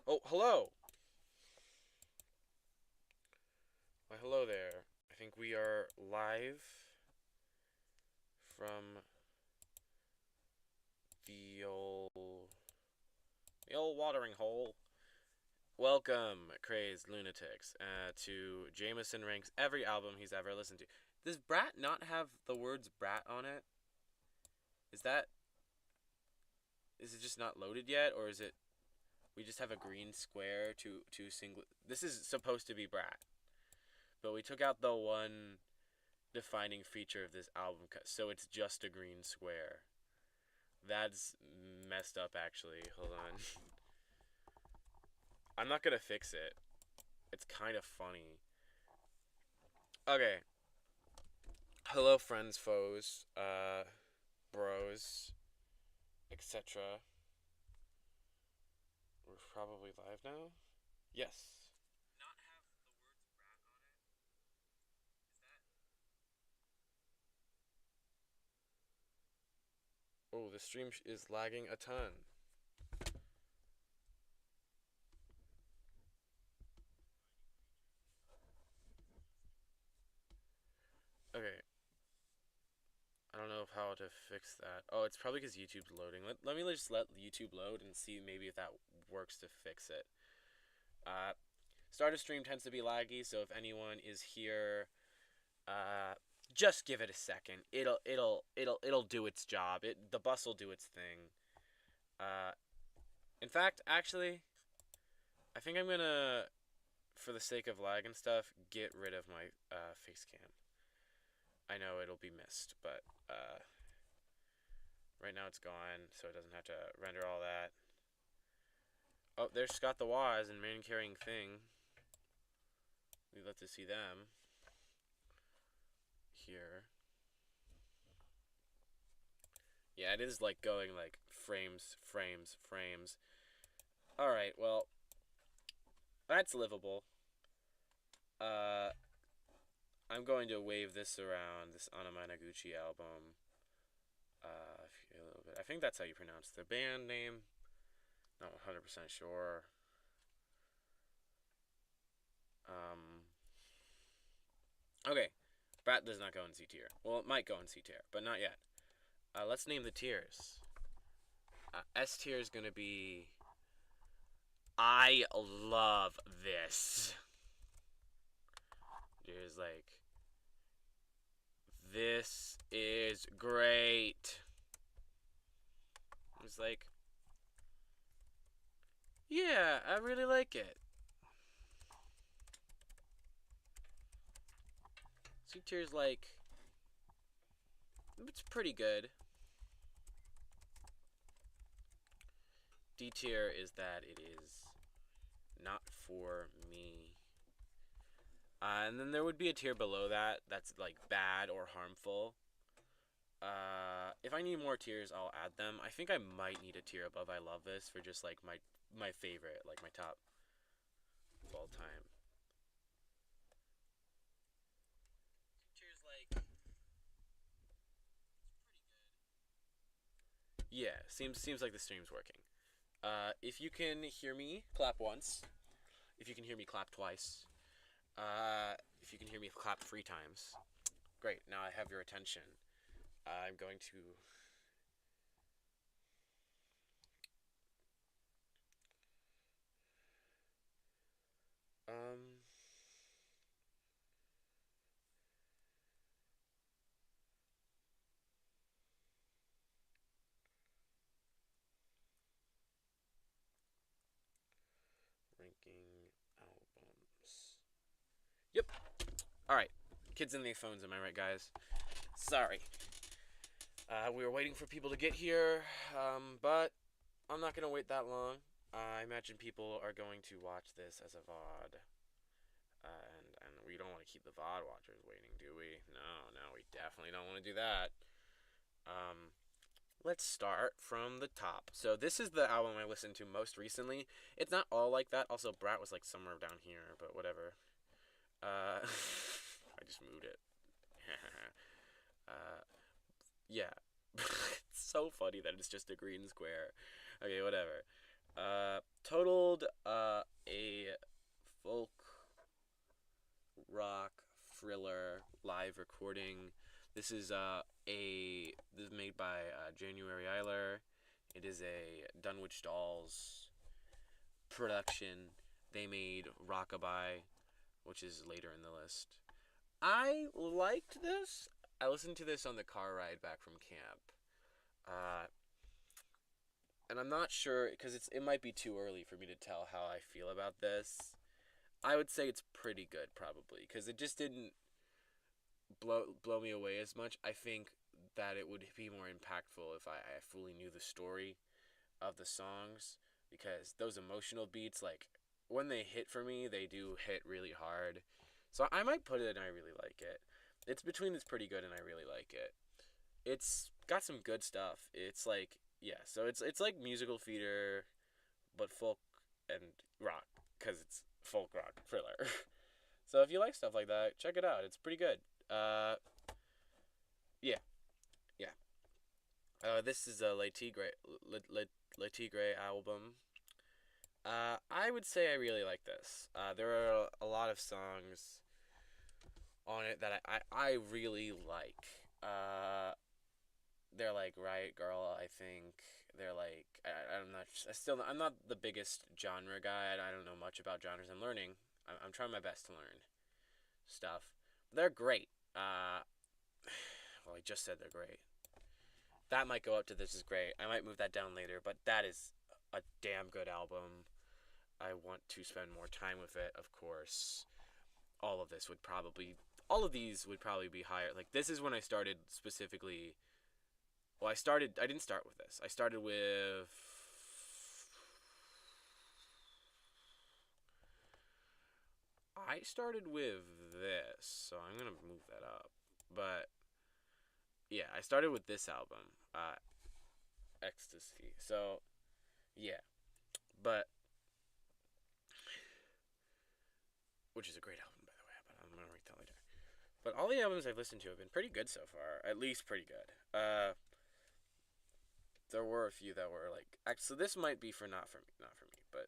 Oh, hello! Why, hello there. I think we are live from the old watering hole. Welcome, crazed lunatics, to Jameson ranks every album he's ever listened to. Does Brat not have the words Brat on it? Is that is it just not loaded yet, or is it we just have a green square to single? This is supposed to be Brat, but we took out the one defining feature of this album cut, so it's just a green square. That's messed up, actually. Hold on. I'm not gonna fix it. It's kind of funny. Okay. Hello, friends, foes, bros, etc. We're probably live now? Yes. Not have the words brat on it? Is that. Oh, the stream is lagging a ton. Okay. I don't know how to fix that. Oh, it's probably because YouTube's loading. Let me just let YouTube load and see maybe if that works to fix it. Uh, Start of stream tends to be laggy, so if anyone is here, uh, just give it a second. It'll do its job. The bus will do its thing. Uh, in fact, actually, I think I'm gonna, for the sake of lag and stuff, get rid of my face cam. I know it'll be missed, but right now it's gone, so it doesn't have to render all that. Oh, there's Scott the Waz and Man Carrying Thing. We'd love to see them here. Yeah, it is like going like frames, frames, frames. Alright, well, that's livable. Uh, I'm going to wave this around, this Anamanaguchi album. A little bit. I think that's how you pronounce the band name. Not 100% sure. Um, okay. Brat does not go in C tier. Well, it might go in C tier, but not yet. Let's name the tiers. S tier is going to be I love this. There's like, this is great. It's like, yeah, I really like it. C tier's like, it's pretty good. D tier is that it is not for me. And then there would be a tier below that that's like bad or harmful. If I need more tiers, I'll add them. I think I might need a tier above I love this for just like my favorite, like my top of all time. Tiers like, it's pretty good. Yeah, seems like the stream's working. If you can hear me, clap once. If you can hear me, clap twice. If you can hear me, clap 3 times. Great. Now I have your attention. I'm going to um ranking albums. Yep. All right. Kids in their phones, am I right, guys? Sorry. We were waiting for people to get here, but I'm not gonna wait that long. I imagine people are going to watch this as a VOD. And we don't want to keep the VOD watchers waiting, do we? No, we definitely don't want to do that. Um, let's start from the top. So this is the album I listened to most recently. It's not all like that. Also, Brat was like somewhere down here, but whatever. I just moved it. uh, yeah. It's so funny that it's just a green square. Okay, whatever. totaled a folk rock thriller live recording. This is made by January Eiler. It is a Dunwich Dolls production. They made Rockabye, which is later in the list. I liked this. I listened to this on the car ride back from camp. Uh, and I'm not sure because it might be too early for me to tell how I feel about this. I would say it's pretty good probably because it just didn't blow me away as much. I think that it would be more impactful if I fully knew the story of the songs because those emotional beats, like when they hit for me, they do hit really hard. So I might put it and I really like it. It's between it's pretty good and I really like it. It's got some good stuff. It's like yeah, so it's like musical theater, but folk and rock because it's folk rock thriller. So if you like stuff like that, check it out. It's pretty good. Uh, yeah, yeah. This is a Le Tigre album. I would say I really like this. There are a lot of songs on it that I really like. They're like Riot Girl, I think. They're like I'm not the biggest genre guy. I don't know much about genres. I'm learning. I'm trying my best to learn stuff. They're great. Well, I just said they're great. That might go up to This Is Great. I might move that down later, but that is a damn good album. I want to spend more time with it, of course. All of these would probably be higher. Like, this is when I started specifically. Well, I didn't start with this. I started with. This, so I'm gonna move that up. But yeah, I started with this album, Ecstasy. So yeah, but which is a great album by the way. But I'm gonna rate that later. But all the albums I've listened to have been pretty good so far. At least pretty good. There were a few that were like, so this might be not for me, but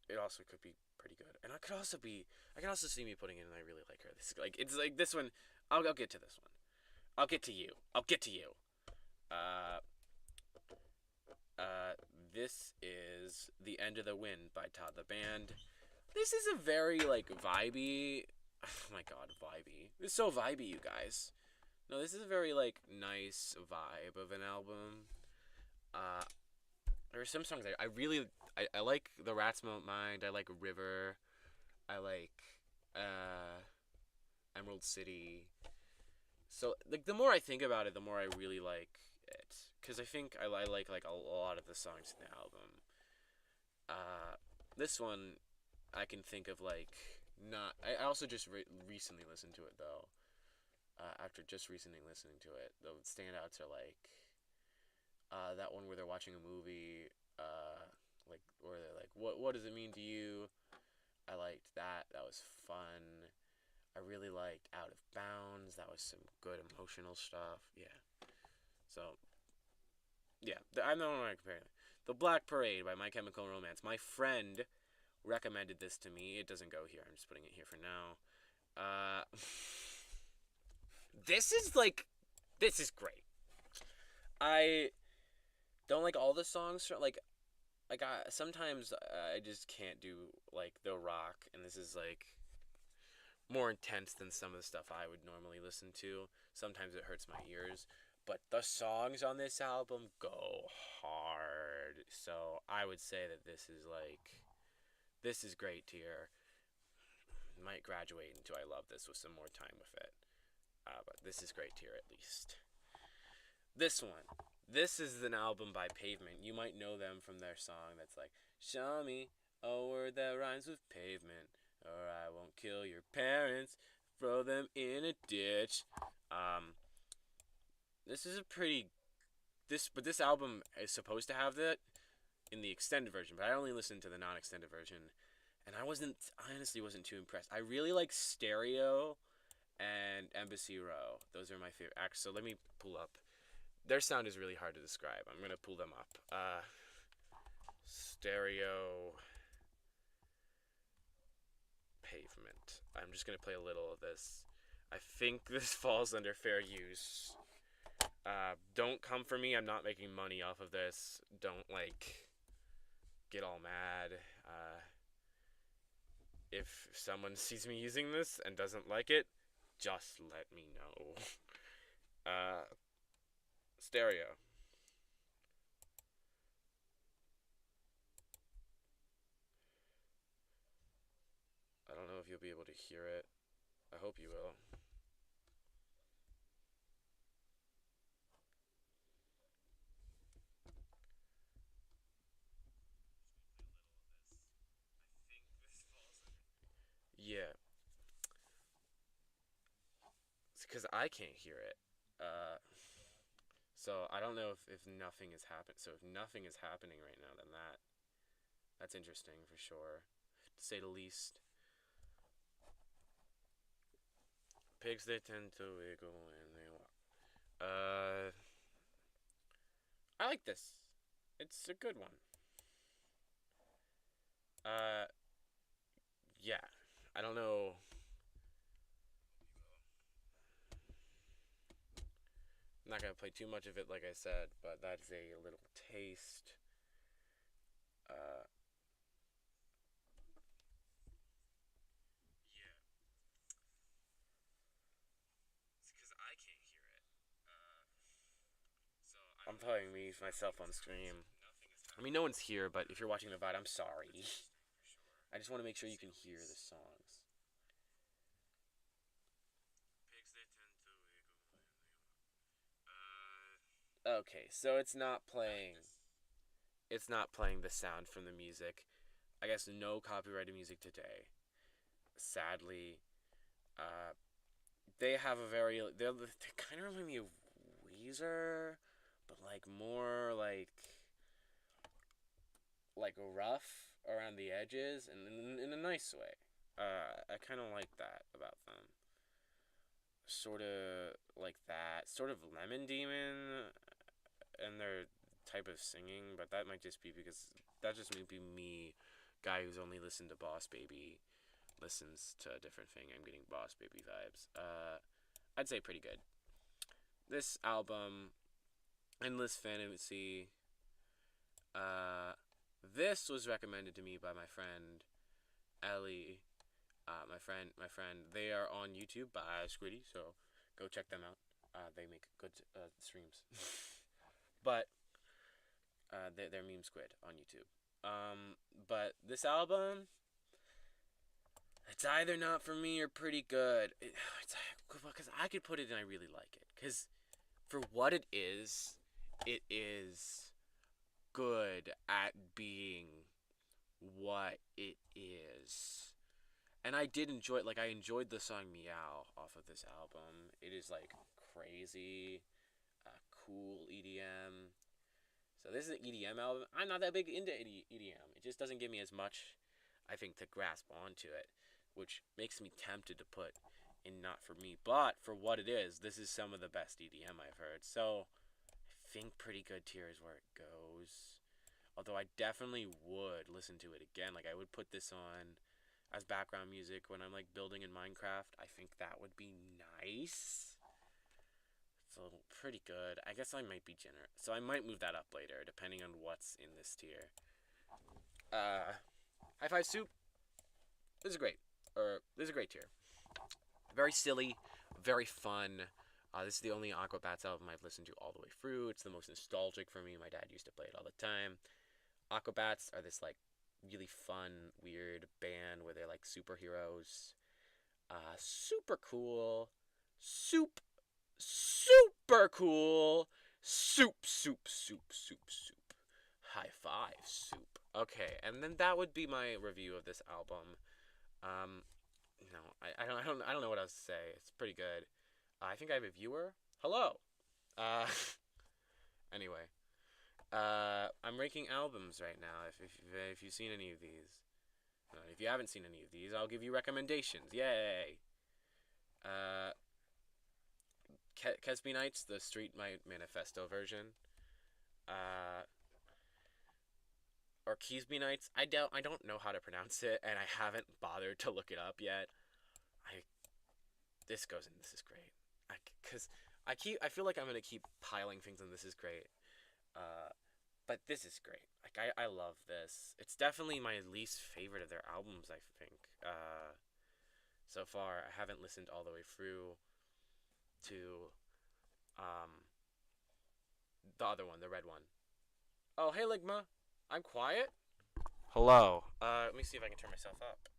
it also could be pretty good. And I can also see me putting in, and I really like her. It's like this one. I'll get to this one. I'll get to you. Uh, this is The End of the Wind by Todd the Band. This is a very, like, vibey. Oh my god, vibey. It's so vibey, you guys. No, this is a very, like, nice vibe of an album. There are some songs I like The Rats Won't Mind. I like River. I like, Emerald City. So, like, the more I think about it, the more I really like it. Because I think I like a lot of the songs in the album. This one, I can think of, like, not... I also just recently listened to it, though. After just recently listening to it, the standouts are, like, that one where they're watching a movie, like, where they're like, what does it mean to you? I liked that. That was fun. I really liked Out of Bounds. That was some good emotional stuff. Yeah. So, yeah. I'm not going to compare it. The Black Parade by My Chemical Romance. My friend recommended this to me. It doesn't go here. I'm just putting it here for now. This is great. I don't like all the songs. Sometimes I just can't do, like, the rock, and this is, like, more intense than some of the stuff I would normally listen to. Sometimes it hurts my ears. But the songs on this album go hard. So I would say that this is great tier. Might graduate into I love this with some more time with it. But this is great tier at least. This one. This is an album by Pavement. You might know them from their song that's like, show me a word that rhymes with pavement, or I won't kill your parents, throw them in a ditch. This is a pretty... But this album is supposed to have that in the extended version, but I only listened to the non-extended version, and I honestly wasn't too impressed. I really like Stereo and Embassy Row. Those are my favorite acts. So let me pull up. Their sound is really hard to describe. I'm going to pull them up. Stereo Pavement. I'm just gonna play a little of this. I think this falls under fair use. Don't come for me. I'm not making money off of this. Don't like get all mad. If someone sees me using this and doesn't like it, just let me know. Stereo. I don't know if you'll be able to hear it. I hope you will. Yeah, it's because I can't hear it. So I don't know if nothing is happening. So if nothing is happening right now, then that's interesting for sure, to say the least. Pigs, they tend to wiggle when they walk. I like this. It's a good one. Uh, yeah. I don't know. I'm not gonna play too much of it, like I said, but that's a little taste. Uh, yeah. It's because I can't hear it. So I'm playing me myself on stream. I mean, no one's here, but if you're watching the VOD, I'm sorry. I just want to make sure you can hear the songs. Okay, so it's not playing. It's not playing the sound from the music. I guess no copyrighted music today. Sadly, uh, they have a very. They kind of remind me of Weezer, but like more like rough around the edges and in a nice way. I kind of like that about them. Sort of like that, sort of Lemon Demon, and their type of singing, but that might just be because that just may be me, guy who's only listened to Boss Baby, listens to a different thing. I'm getting Boss Baby vibes. I'd say pretty good. This album, Endless Fantasy. Uh, this was recommended to me by my friend Ellie. My friend. They are on YouTube by Squiddy, so go check them out. They make good streams. But they're Meme Squid on YouTube. But this album, it's either not for me or pretty good. Because I could put it and I really like it. Because for what it is good at being what it is. And I did enjoy it. Like, I enjoyed the song Meow off of this album. It is, like, crazy, cool EDM. So this is an EDM album. I'm not that big into EDM. It just doesn't give me as much, I think, to grasp onto it, which makes me tempted to put in Not For Me. But for what it is, this is some of the best EDM I've heard. So I think Pretty Good tier is where it goes. Although I definitely would listen to it again. Like, I would put this on as background music when I'm, like, building in Minecraft. I think that would be nice. So pretty good. I guess I might be generous. So I might move that up later, depending on what's in this tier. High Five Soup. This is great. This is a great tier. Very silly, very fun. This is the only Aquabats album I've listened to all the way through. It's the most nostalgic for me. My dad used to play it all the time. Aquabats are this like really fun, weird band where they're like superheroes. Super cool. Super cool. Soup. High five, soup. Okay, and then that would be my review of this album. Um, no, I don't know what else to say. It's pretty good. I think I have a viewer. Hello. Uh, anyway, I'm ranking albums right now. If you've seen any of these, if you haven't seen any of these, I'll give you recommendations. Yay. Uh, Kesby Nights, the Street Manifesto version. Uh, or Keysby Nights. I don't know how to pronounce it, and I haven't bothered to look it up yet. I this goes in. This is great. Cause I feel like I'm gonna keep piling things on. This is great. Uh, but this is great. Like I love this. It's definitely my least favorite of their albums. I think. So far, I haven't listened all the way through to um the other one, the red one. Oh, hey Ligma, I'm quiet. Hello. Let me see if I can turn myself up.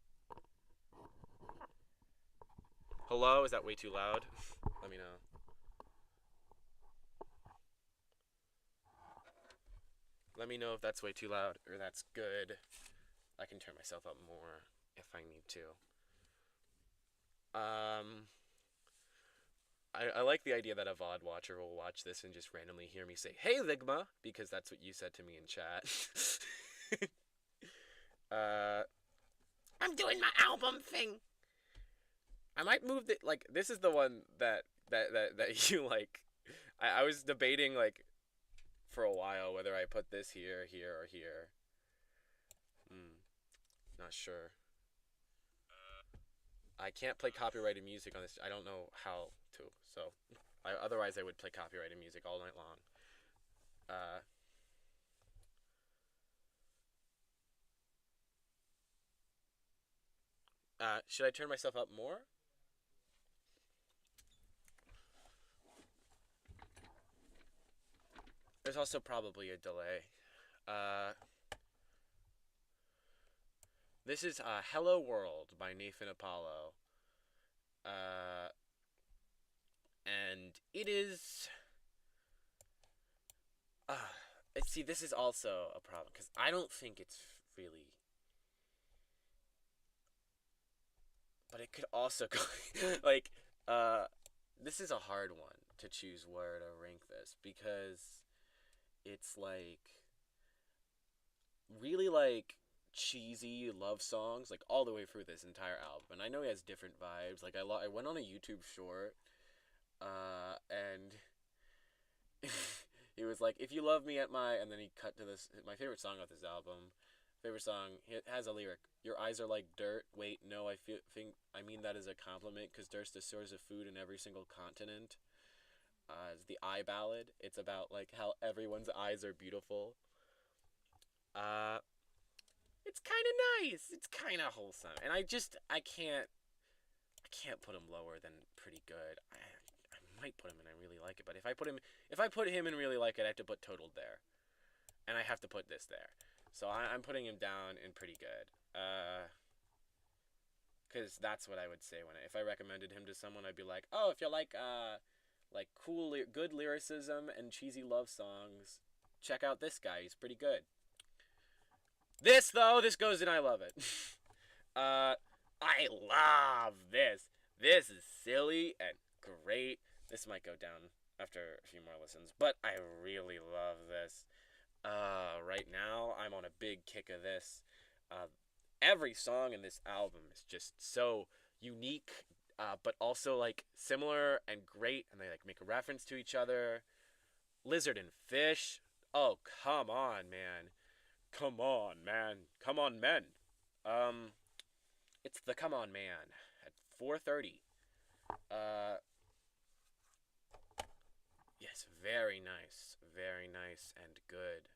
Hello, is that way too loud? Let me know. Let me know if that's way too loud or that's good. I can turn myself up more if I need to. I like the idea that a VOD watcher will watch this and just randomly hear me say, "Hey Ligma," because that's what you said to me in chat. uh, I'm doing my album thing. I might move the like. This is the one that you like. I was debating like for a while whether I put this here, here, or here. Hmm, not sure. I can't play copyrighted music on this. I don't know how to. So, otherwise I would play copyrighted music all night long. Uh, should I turn myself up more? There's also probably a delay. Uh, this is "Hello World" by Nathan Apollo. Uh, and it is. Uh, See, this is also a problem because I don't think it's really. But it could also go like uh, this is a hard one to choose where to rank this because it's like really like cheesy love songs like all the way through this entire album. And I know he has different vibes. Like I went on a YouTube short and he was like, "If you love me at my," and then he cut to this my favorite song off this album. Favorite song, it has a lyric. "Your eyes are like dirt. Wait, no, think I mean that as a compliment because there's the source of food in every single continent." It's the Eye Ballad. It's about like how everyone's eyes are beautiful. Uh, it's kind of nice. It's kind of wholesome, and I can't put him lower than pretty good. I might put him in I really like it, but if I put him in really like it, I have to put totaled there, and I have to put this there. So I'm putting him down in pretty good. Because that's what I would say if I recommended him to someone, I'd be like, "Oh, if you like cool, good lyricism and cheesy love songs, check out this guy. He's pretty good." This though, this goes in. I love it. uh, I love this. This is silly and great. This might go down after a few more listens, but I really love this. Right now, I'm on a big kick of this. Uh, every song in this album is just so unique, but also like similar and great, and they like make a reference to each other. Lizard and Fish. Oh, come on, man. Come on, man. Come on, men. Um, it's the Come On Man at 4:30. Uh, yes, very nice and good.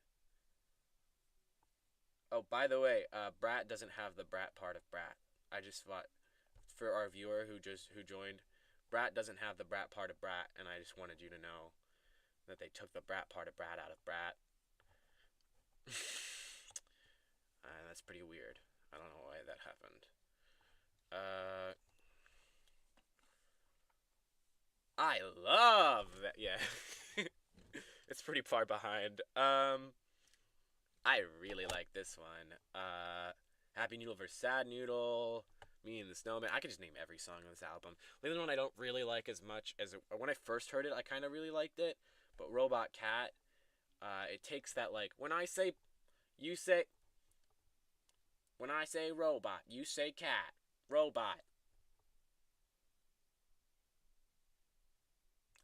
Oh, by the way, Brat doesn't have the Brat part of Brat. I just thought for our viewer who joined, Brat doesn't have the Brat part of Brat, and I just wanted you to know that they took the Brat part of Brat out of Brat. That's pretty weird. I don't know why that happened. Uh, I love that. Yeah, it's pretty far behind. I really like this one. Happy Noodle vs. Sad Noodle, Me and the Snowman. I could just name every song on this album. The only one I don't really like as much as when I first heard it, I kind of really liked it. But Robot Cat, it takes that like you say when I say robot, you say cat, robot.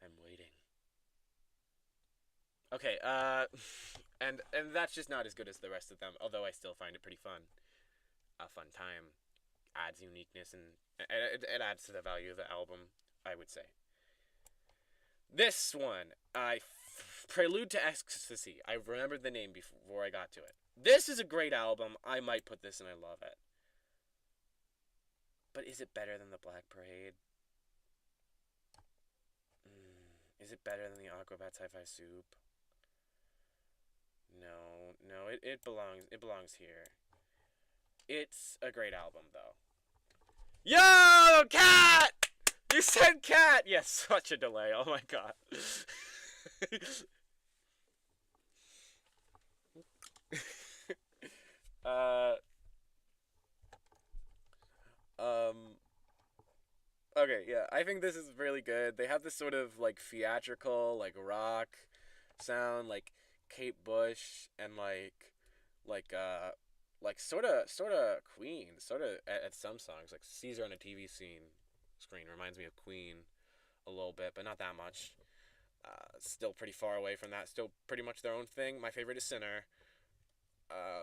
I'm waiting. Okay. And that's just not as good as the rest of them. Although I still find it pretty fun. A fun time adds uniqueness and it adds to the value of the album. I would say. This one, Prelude to Ecstasy. I remembered the name before I got to it. This is a great album. I might put this and I love it. But is it better than the Black Parade? Is it better than the Aquabats Hi-Fi Soup? No, no, it belongs here. It's a great album though. Yo, cat! You said cat! Yes, such a delay. Oh my god. uh um okay, yeah. I think this is really good. They have this sort of like theatrical, like rock sound, like Kate Bush and like sort of Queen, sort of at some songs like Caesar on a TV screen reminds me of Queen a little bit, but not that much. Still pretty far away from that. Still pretty much their own thing. My favorite is Sinner.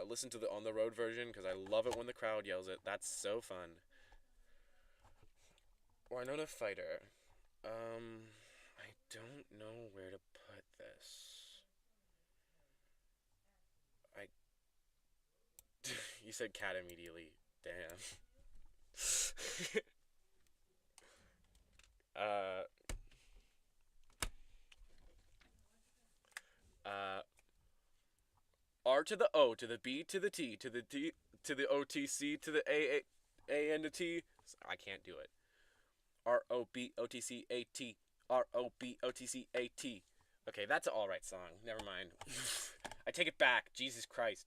Listen to the On the Road version because I love it when the crowd yells it. That's so fun. Winona Fighter. I don't know where to put this. I. You said cat immediately. Damn. uh. Uh. R to the O to the B to the T to the D to the OTC to the A and the T. I can't do it. ROBOTCAT. ROBOTCAT. Okay, that's an alright song. Never mind. I take it back. Jesus Christ.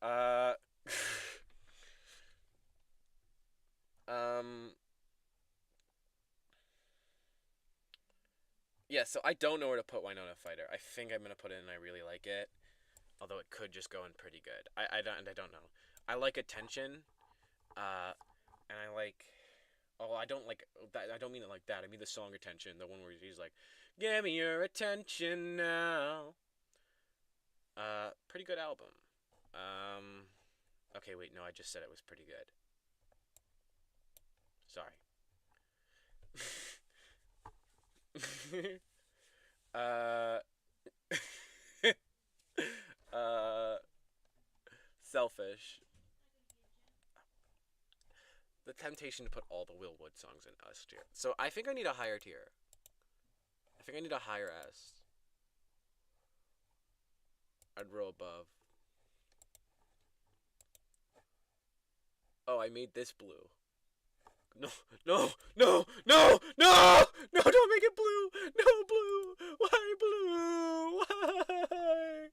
Uh. um. Yeah, so I don't know where to put Winona Fighter. I think I'm gonna put it in. I really like it, although it could just go in pretty good. I don't know. I like Attention, uh, and I like. Oh, I don't like that. I don't mean it like that. I mean the song Attention, the one where he's like, "Give me your attention now." Pretty good album. Um, okay, wait, no, I just said it was pretty good. Sorry. uh, uh, Selfish. The temptation to put all the Will Wood songs in S tier. So I think I need a higher tier. I think I need a higher S. I'd roll above. Oh, I made this blue. No, no, no, no, no, no, don't make it blue. No, blue. Why blue? Why?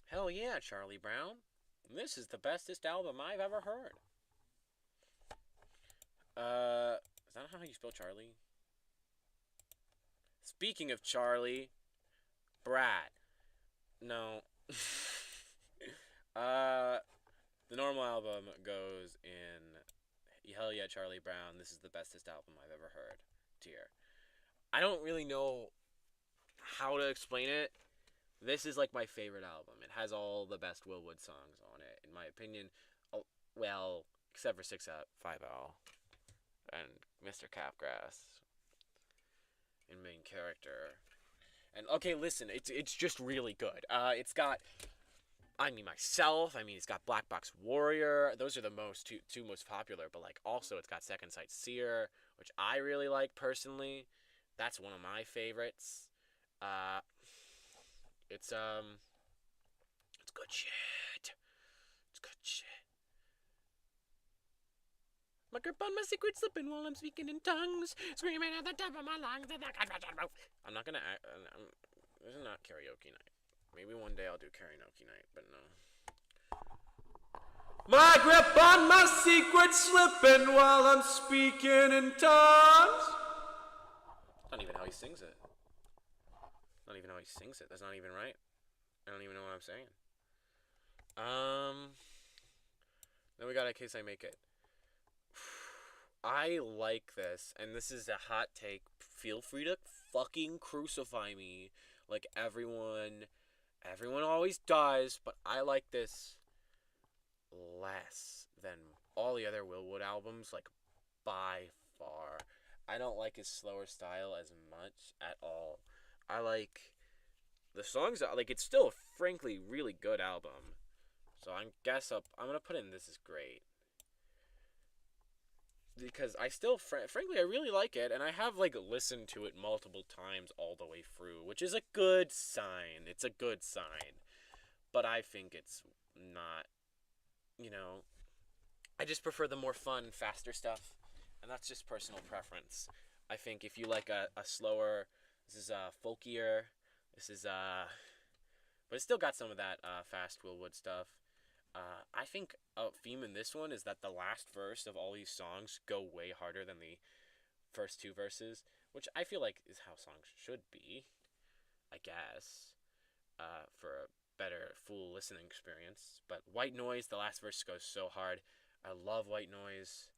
The Hell yeah, Charlie Brown. This is the bestest album I've ever heard. Is that how you spell Charlie? Speaking of Charlie, Brad. No. uh, the normal album goes in Hell yeah, Charlie Brown. This is the bestest album I've ever heard. Tier. I don't really know how to explain it. This is like my favorite album. It has all the best Will Wood songs on it, in my opinion. Oh, well, except for 6 Out 5L and Mr. Capgrass and main character. And okay, listen, it's just really good. It's got I mean myself. I mean, it's got Black Box Warrior. Those are the two most popular. But like also, it's got Second Sight Seer, which I really like personally. That's one of my favorites. Uh, it's it's good shit. It's good shit. My grip on my secret slipping while I'm speaking in tongues, screaming at the top of my lungs. I'm not gonna. This is not karaoke night. Maybe one day I'll do karaoke night, but no. My grip on my secret slipping while I'm speaking in tongues. That's not even how he sings it. Not even how he sings it. That's not even right. I don't even know what I'm saying. Then we got A Case I Make It. I like this, and this is a hot take. Feel free to fucking crucify me, like everyone always does. But I like this less than all the other Willwood albums, like by far. I don't like his slower style as much at all. I like the songs. Like it's still a frankly really good album. So I'm gonna put in This Is Great. Because I still, frankly, I really like it, and I have, like, listened to it multiple times all the way through, which is a good sign. It's a good sign. But I think it's not, you know, I just prefer the more fun, faster stuff, and that's just personal preference. I think if you like a slower, this is folkier, this is, but it's still got some of that fast Willwood stuff. I think a theme in this one is that the last verse of all these songs go way harder than the first two verses, which I feel like is how songs should be, I guess, for a better full listening experience. But White Noise, the last verse goes so hard. I love White Noise.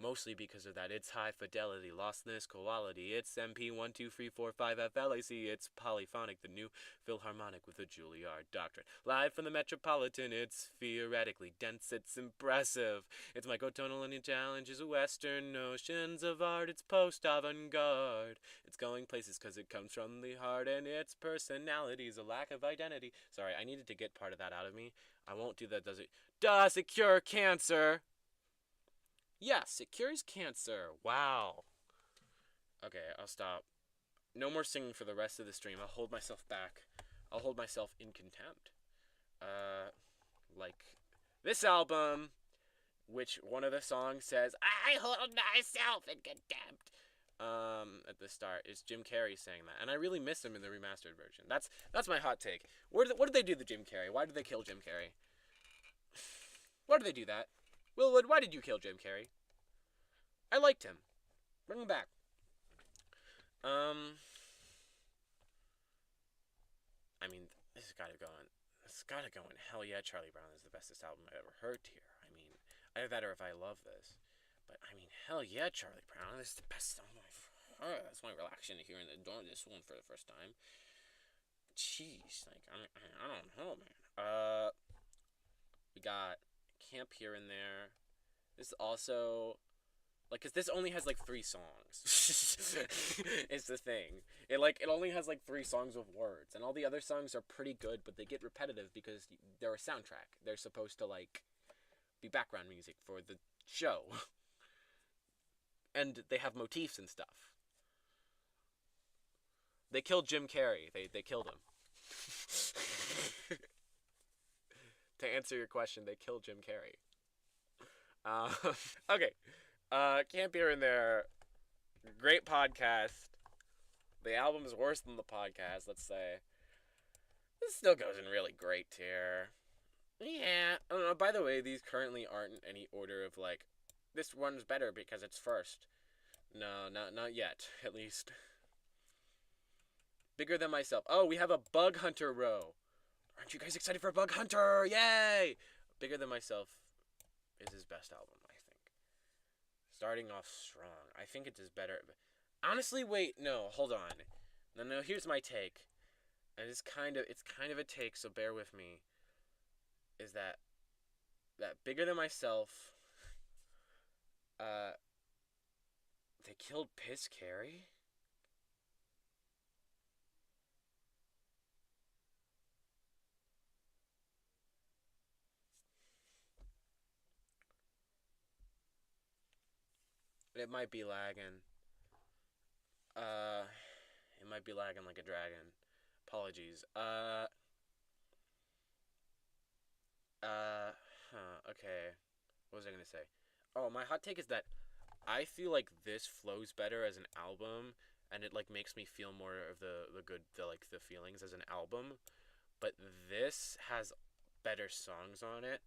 Mostly because of that. It's high fidelity, lostness, quality. It's MP12345 FLAC. It's polyphonic, the new Philharmonic with the Juilliard doctrine. Live from the Metropolitan, it's theoretically dense, it's impressive. It's microtonal and it challenges Western notions of art. It's post-avant-garde. It's going places because it comes from the heart, and its personality is a lack of identity. Sorry, I needed to get part of that out of me. I won't do that. Does it cure cancer? Yes, it cures cancer. Wow. Okay, I'll stop. No more singing for the rest of the stream. I'll hold myself back. I'll hold myself in contempt. Like this album, which one of the songs says, "I hold myself in contempt." At the start, is Jim Carrey saying that, and I really miss him in the remastered version. That's my hot take. What did they do to Jim Carrey? Why did they kill Jim Carrey? Why did they do that? Willwood, why did you kill Jim Carrey? I liked him. Bring him back. I mean, this has got to go in. It's got to go in. Hell yeah, Charlie Brown is the bestest album I've ever heard here. I mean, either that or If I Love This. But, I mean, hell yeah, Charlie Brown. This is the best album I've heard. That's my reaction to hearing this one for the first time. Jeez, like, I don't know, man. We got Camp Here and There. This also... Like, cause this only has like 3 songs. It's the thing. It only has like 3 songs with words, and all the other songs are pretty good, but they get repetitive because they're a soundtrack. They're supposed to like be background music for the show, and they have motifs and stuff. They killed Jim Carrey. They killed him. To answer your question, they killed Jim Carrey. Okay. Camp Here and There, great podcast. The album is worse than the podcast, let's say. This still goes in really great tier. Yeah. By the way, these currently aren't in any order of like, this one's better because it's first. No, not yet, at least. Bigger Than Myself. Oh, we have a Bug Hunter row. Aren't you guys excited for Bug Hunter? Yay! Bigger Than Myself is his best album. Starting off strong. I think it does better. Honestly, wait, no, hold on. No, here's my take. And it's kind of a take, so bear with me. Is that Bigger Than Myself, they killed Piss Carey? It might be lagging. It might be lagging like a dragon. Apologies. Okay. What was I gonna say? Oh, my hot take is that I feel like this flows better as an album, and it like makes me feel more of the good the feelings as an album. But this has better songs on it.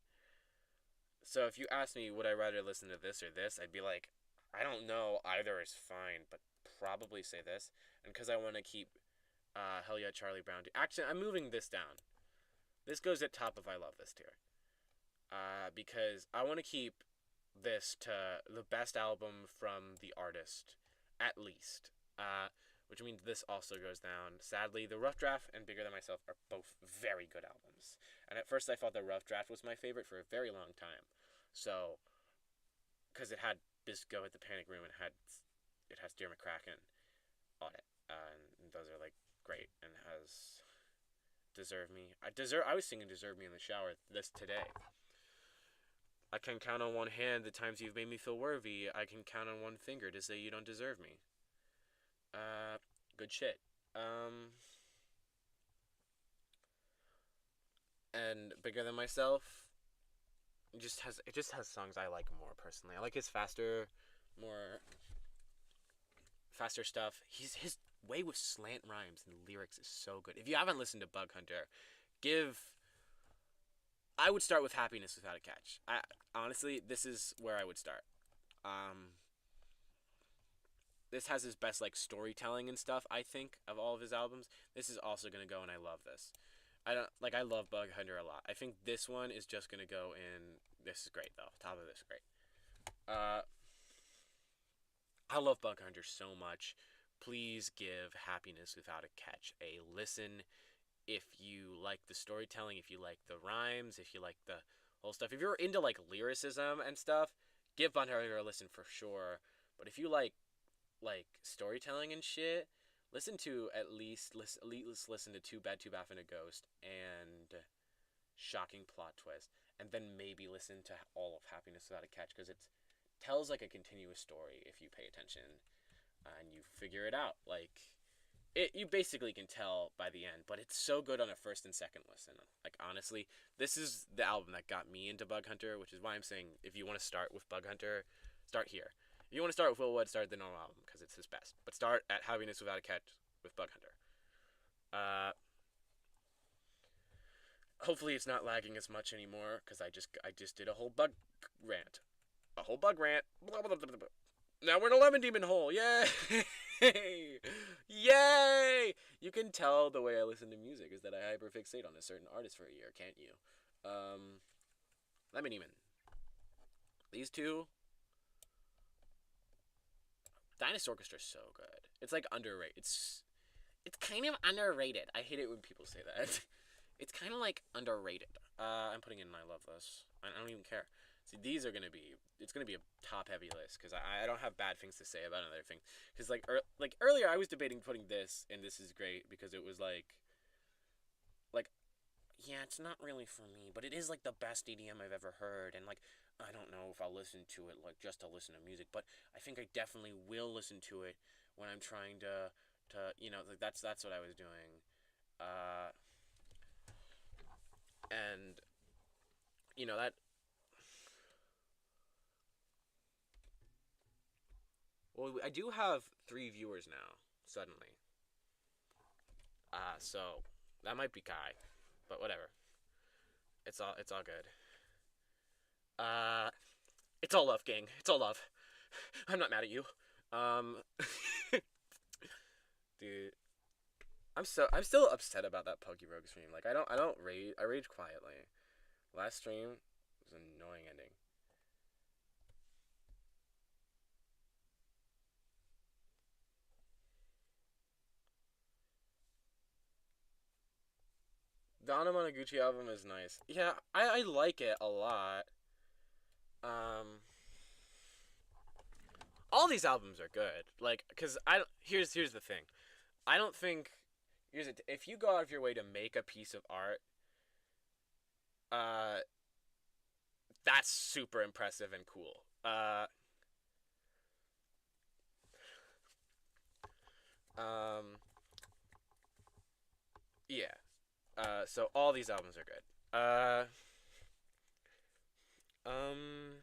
So if you ask me, would I rather listen to this or this, I'd be like, I don't know. Either is fine, but probably say this. And because I want to keep Hell Yeah Charlie Brown. Actually, I'm moving this down. This goes at top of I love this tier. Because I want to keep this to the best album from the artist, at least. Which means this also goes down. Sadly, The Rough Draft and Bigger Than Myself are both very good albums. And at first, I thought The Rough Draft was my favorite for a very long time. So, because it had Bisco at the Panic Room and it has Dear McCracken on it, and those are like great. And has Deserve Me. I was singing Deserve Me in the shower this today. I can count on one hand the times you've made me feel worthy. I can count on one finger to say you don't deserve me. Uh, Good shit. And Bigger Than Myself it just has songs I like more personally. I like his more faster stuff. His way with slant rhymes and lyrics is so good. If you haven't listened to Bug Hunter, give I would start with Happiness Without a Catch. Honestly, this is where I would start. Um, this has his best like storytelling and stuff. I think of all of his albums, this is also gonna go, and I love this. I love Bug Hunter a lot. I think this one is just gonna go in. This is great though. Top of this is great. Uh, I love Bug Hunter so much. Please give Happiness Without a Catch a listen if you like the storytelling, if you like the rhymes, if you like the whole stuff. If you're into like lyricism and stuff, give Bug Hunter a listen for sure. But if you like storytelling and shit, listen to at least listen to Too Bad Too Bad and a Ghost and Shocking Plot Twist, and then maybe listen to all of Happiness Without a Catch because it tells like a continuous story if you pay attention and you figure it out. You basically can tell by the end, but it's so good on a first and second listen. Like honestly, this is the album that got me into Bug Hunter, which is why I'm saying if you want to start with Bug Hunter, start here. If you want to start with Will Wood, start the normal album because it's his best. But start at Happiness Without a Catch with Bug Hunter. Hopefully it's not lagging as much anymore because I just did a whole bug rant, Blah, blah, blah, blah. Now we're in a lemon demon hole. Yay! Yay! You can tell the way I listen to music is that I hyperfixate on a certain artist for a year, can't you? Lemon demon. These two. Dinosaur Orchestra is so good. It's like underrated. It's kind of underrated. I hate it when people say that. It's kind of like underrated. I'm putting in I love this. I don't even care. See, these are it's gonna be a top heavy list because I don't have bad things to say about another thing. Because like earlier I was debating putting this and this is great because it was like yeah, it's not really for me, but it is like the best EDM I've ever heard, and like I don't know if I'll listen to it like just to listen to music, but I think I definitely will listen to it when I'm trying to like that's what I was doing, and that. Well, I do have 3 viewers now suddenly, so that might be Kai, but whatever. It's all good. Uh, it's all love, gang. It's all love. I'm not mad at you. Um, dude, I'm still upset about that Pokerogue stream. Like I don't rage. I rage quietly. Last stream was an annoying ending. The Anamanaguchi album is nice. Yeah, I like it a lot. Um, all these albums are good. Like, cause here's the thing. I don't think if you go out of your way to make a piece of art, uh, that's super impressive and cool. Um, yeah. So all these albums are good. Um,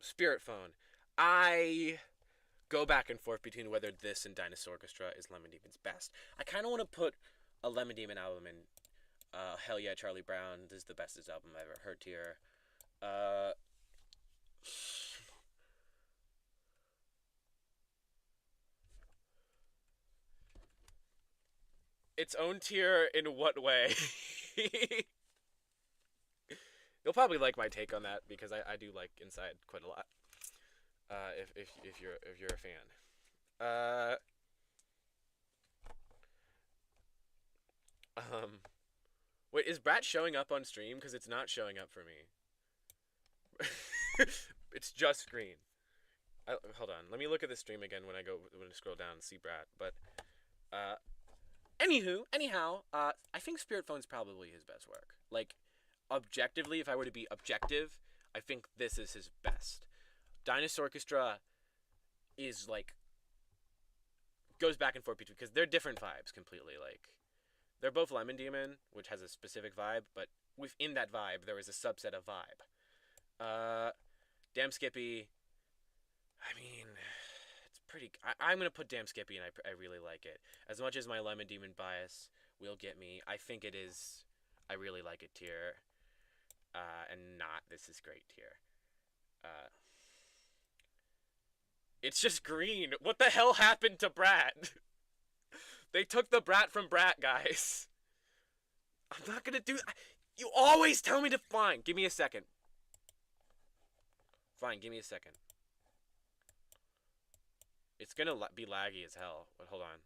Spirit Phone. I go back and forth between whether this and Dinosaur Orchestra is Lemon Demon's best. I kind of want to put a Lemon Demon album in. Hell yeah, Charlie Brown. This is the bestest album I've ever heard here. Uh, its own tier in what way? You'll probably like my take on that because I do like Inside quite a lot. If you're a fan. Uh, wait, is Brat showing up on stream? Because it's not showing up for me. It's just green. Hold on, let me look at the stream again when I scroll down and see Brat. But anyhow, I think Spirit Phone's probably his best work. Like, objectively, if I were to be objective, I think this is his best. Dinosaur Orchestra is like goes back and forth between because they're different vibes completely. Like, they're both Lemon Demon, which has a specific vibe, but within that vibe, there is a subset of vibe. Damn Skippy. I mean, it's pretty. I'm gonna put Damn Skippy, and I really like it. As much as my Lemon Demon bias will get me, I think it is. I really like it tier, and not this is great tier. It's just green. What the hell happened to Brat? They took the Brat from Brat, guys. I'm not gonna do. You always tell me to. Fine, give me a second. Fine, give me a second. It's gonna be laggy as hell, but hold on.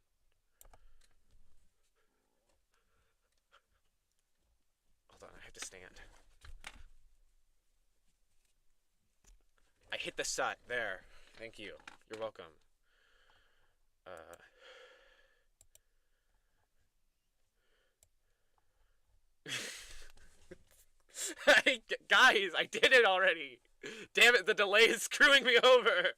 Hold on, I have to stand. I hit the sut. There. Thank you. You're welcome. Guys, I did it already. Damn it, the delay is screwing me over.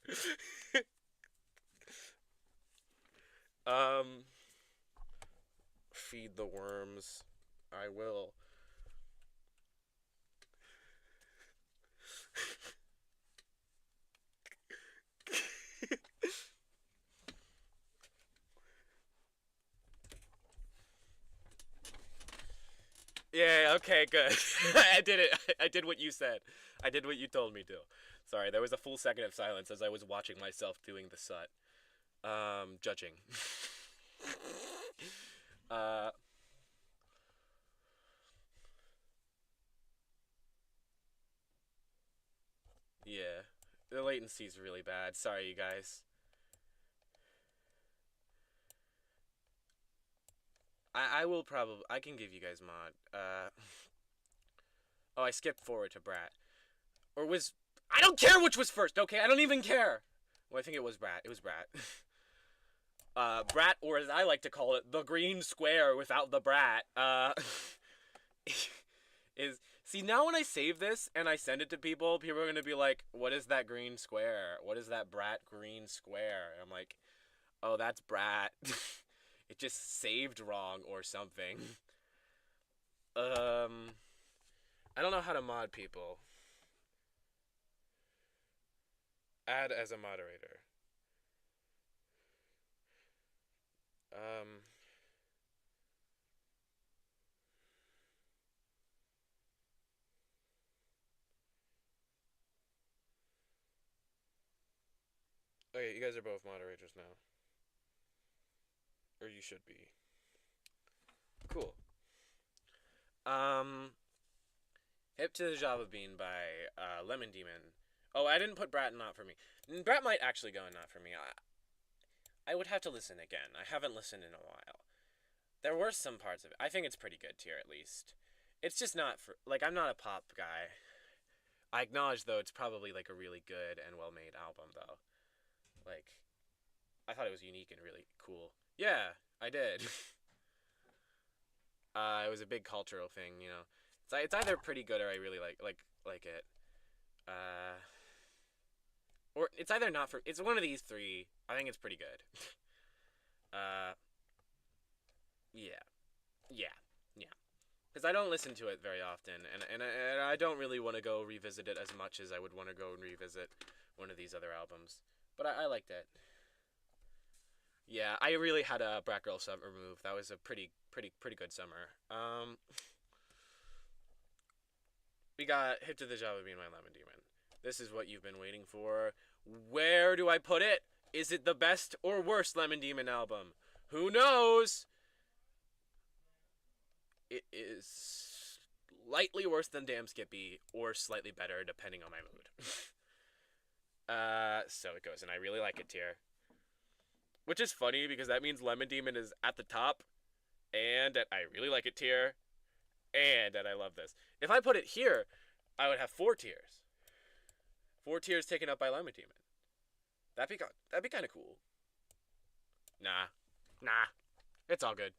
Feed the worms. I will. Yeah, okay, good. I did it. I did what you said. I did what you told me to. Sorry, there was a full second of silence as I was watching myself doing the sut. Judging. Yeah. The latency's really bad. Sorry, you guys. I will probably. I can give you guys mod. Oh, I skipped forward to Brat. Or was. I don't care which was first, okay? I don't even care. Well, I think it was Brat. It was Brat. Brat, or as I like to call it, the green square without the Brat, is. See, now when I save this and I send it to people, people are going to be like, what is that green square? What is that Brat green square? And I'm like, oh, that's Brat. It just saved wrong or something. I don't know how to mod people. Add as a moderator. Okay, you guys are both moderators now. Or you should be. Cool. Hip to the Java Bean by Lemon Demon. Oh, I didn't put Brat and Not For Me. Brat might actually go in Not For Me. I would have to listen again. I haven't listened in a while. There were some parts of it. I think it's pretty good tier, at least. It's just not for... Like, I'm not a pop guy. I acknowledge, though, it's probably, like, a really good and well-made album, though. Like, I thought it was unique and really cool. Yeah, I did. It was a big cultural thing, you know. It's either pretty good or I really like it. Or it's either not for... It's one of these three. I think it's pretty good. Yeah. Yeah. Yeah. because I don't listen to it very often, and I don't really want to go revisit it as much as I would want to go and revisit one of these other albums. But I liked it. Yeah, I really had a Brat Girl summer move. That was a pretty good summer. We got Hip to the Job of Being My Lemon Demon. This is what you've been waiting for. Where do I put it? Is it the best or worst Lemon Demon album? Who knows? It is slightly worse than Damn Skippy, or slightly better, depending on my mood. So it goes, and I really like it tier. Which is funny, because that means Lemon Demon is at the top, and that I really like it tier, and that I love this. If I put it here, I would have 4 tiers. 4 tiers taken up by Lemon Demon. That'd be kind of cool. Nah, it's all good.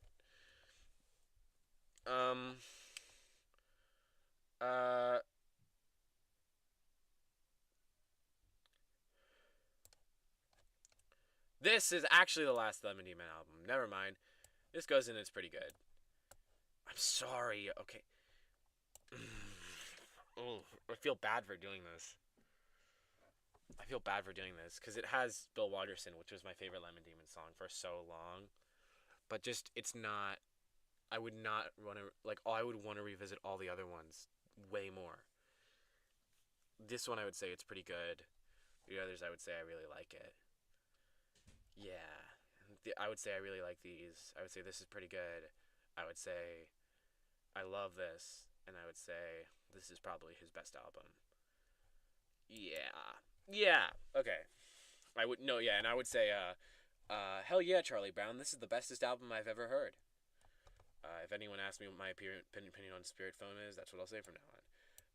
Um, uh, this is actually the last Lemon Demon album. Never mind. This goes in. It's pretty good. I'm sorry. Okay. Oh, I feel bad for doing this. I feel bad for doing this because it has Bill Watterson, which was my favorite Lemon Demon song for so long. But just it's not. I would not want to like. Oh, I would want to revisit all the other ones way more. This one I would say it's pretty good. The others I would say I really like it. Yeah, I would say I really like these. I would say this is pretty good. I would say I love this, and I would say this is probably his best album. Yeah, yeah. Okay, I would no, yeah, and I would say, hell yeah, Charlie Brown. This is the bestest album I've ever heard. If anyone asks me what my opinion on Spirit Phone is, that's what I'll say from now on.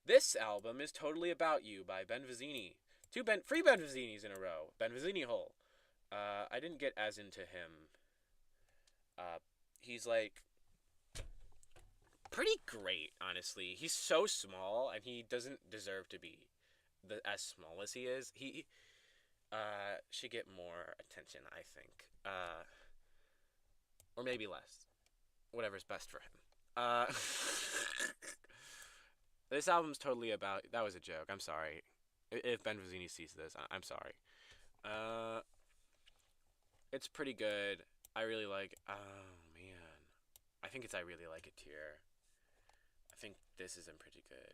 This album is Totally About You by Ben Vizzini. Three Ben Vizzinis in a row. Ben Vizzini hole. I didn't get as into him. He's like pretty great, honestly. He's so small, and he doesn't deserve to be as small as he is. He should get more attention, I think. Or maybe less. Whatever's best for him. This album's totally about. That was a joke. I'm sorry. If Ben Vizzini sees this, I'm sorry. Uh, it's pretty good. I really like. Oh man, I think it's I really like it tier. I think this isn't pretty good.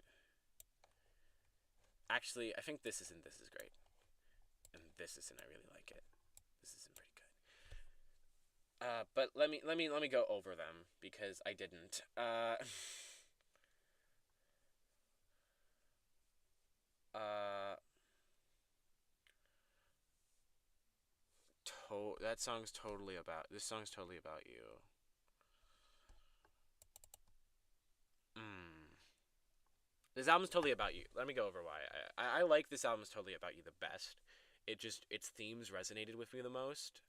Actually, I think this isn't. This is great, and this isn't. I really like it. This isn't pretty good. But let me go over them because I didn't. Uh, that song's totally about. This song's totally about you. Mm. This album's totally about you. Let me go over why. I like this album's totally about you the best. Its themes resonated with me the most.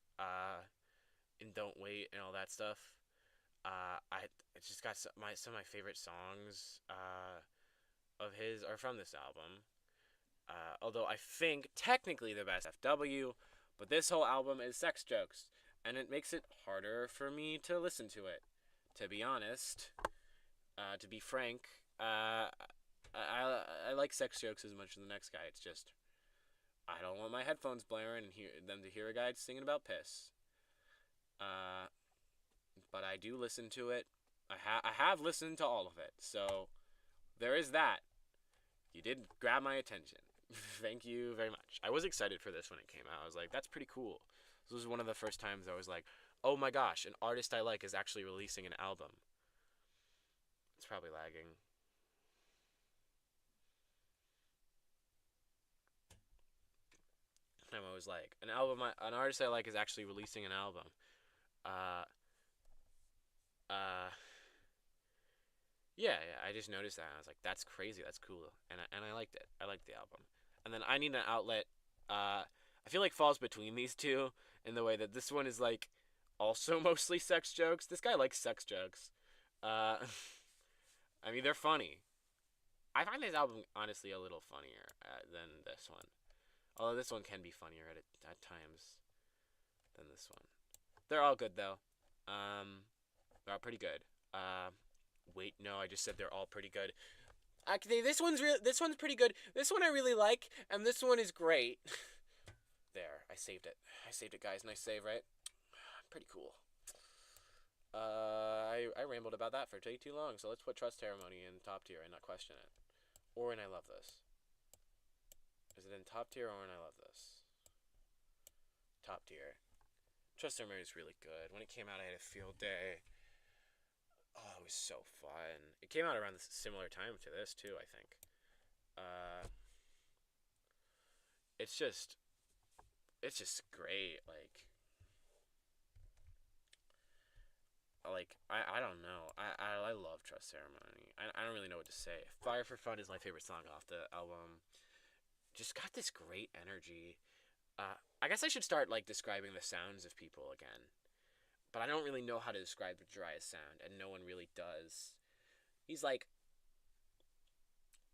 And Don't Wait and all that stuff. I it's just got some of my favorite songs of his are from this album. Although I think technically the best FW, but this whole album is sex jokes, and it makes it harder for me to listen to it. To be honest, to be frank, I like sex jokes as much as the next guy. It's just I don't want my headphones blaring and hear them to hear a guy singing about piss. Uh, but I do listen to it. I have listened to all of it, so there is that. You did grab my attention. Thank you very much. I was excited for this when it came out. I was like, that's pretty cool. This was one of the first times I was like, oh my gosh, an artist I like is actually releasing an album. It's probably lagging. I'm always like, an artist I like is actually releasing an album. Uh, uh, yeah. I just noticed that. And I was like, that's crazy. That's cool. And I liked it. I liked the album. And then I Need an Outlet. I feel like falls between these two in the way that this one is like also mostly sex jokes. This guy likes sex jokes. Uh, I mean, they're funny. I find this album honestly a little funnier than this one. Although this one can be funnier at times than this one. They're all good though. They're all pretty good. Wait, no, I just said they're all pretty good. Actually, this one's pretty good. This one I really like, and this one is great. There, I saved it. I saved it, guys. Nice save, right? Pretty cool. I rambled about that for way too long, so let's put Trust Ceremony in top tier and not question it. Or in I Love This. Is it in top tier or in I Love This? Top tier. Trust Ceremony is really good. When it came out, I had a field day. Oh, it was so fun. It came out around the similar time to this, too, I think. Uh, it's just, it's just great. I don't know. I love Trust Ceremony. I don't really know what to say. Fire for Fun is my favorite song off the album. Just got this great energy. I guess I should start like describing the sounds of people again, but I don't really know how to describe the Jiraiya's sound, and no one really does. He's like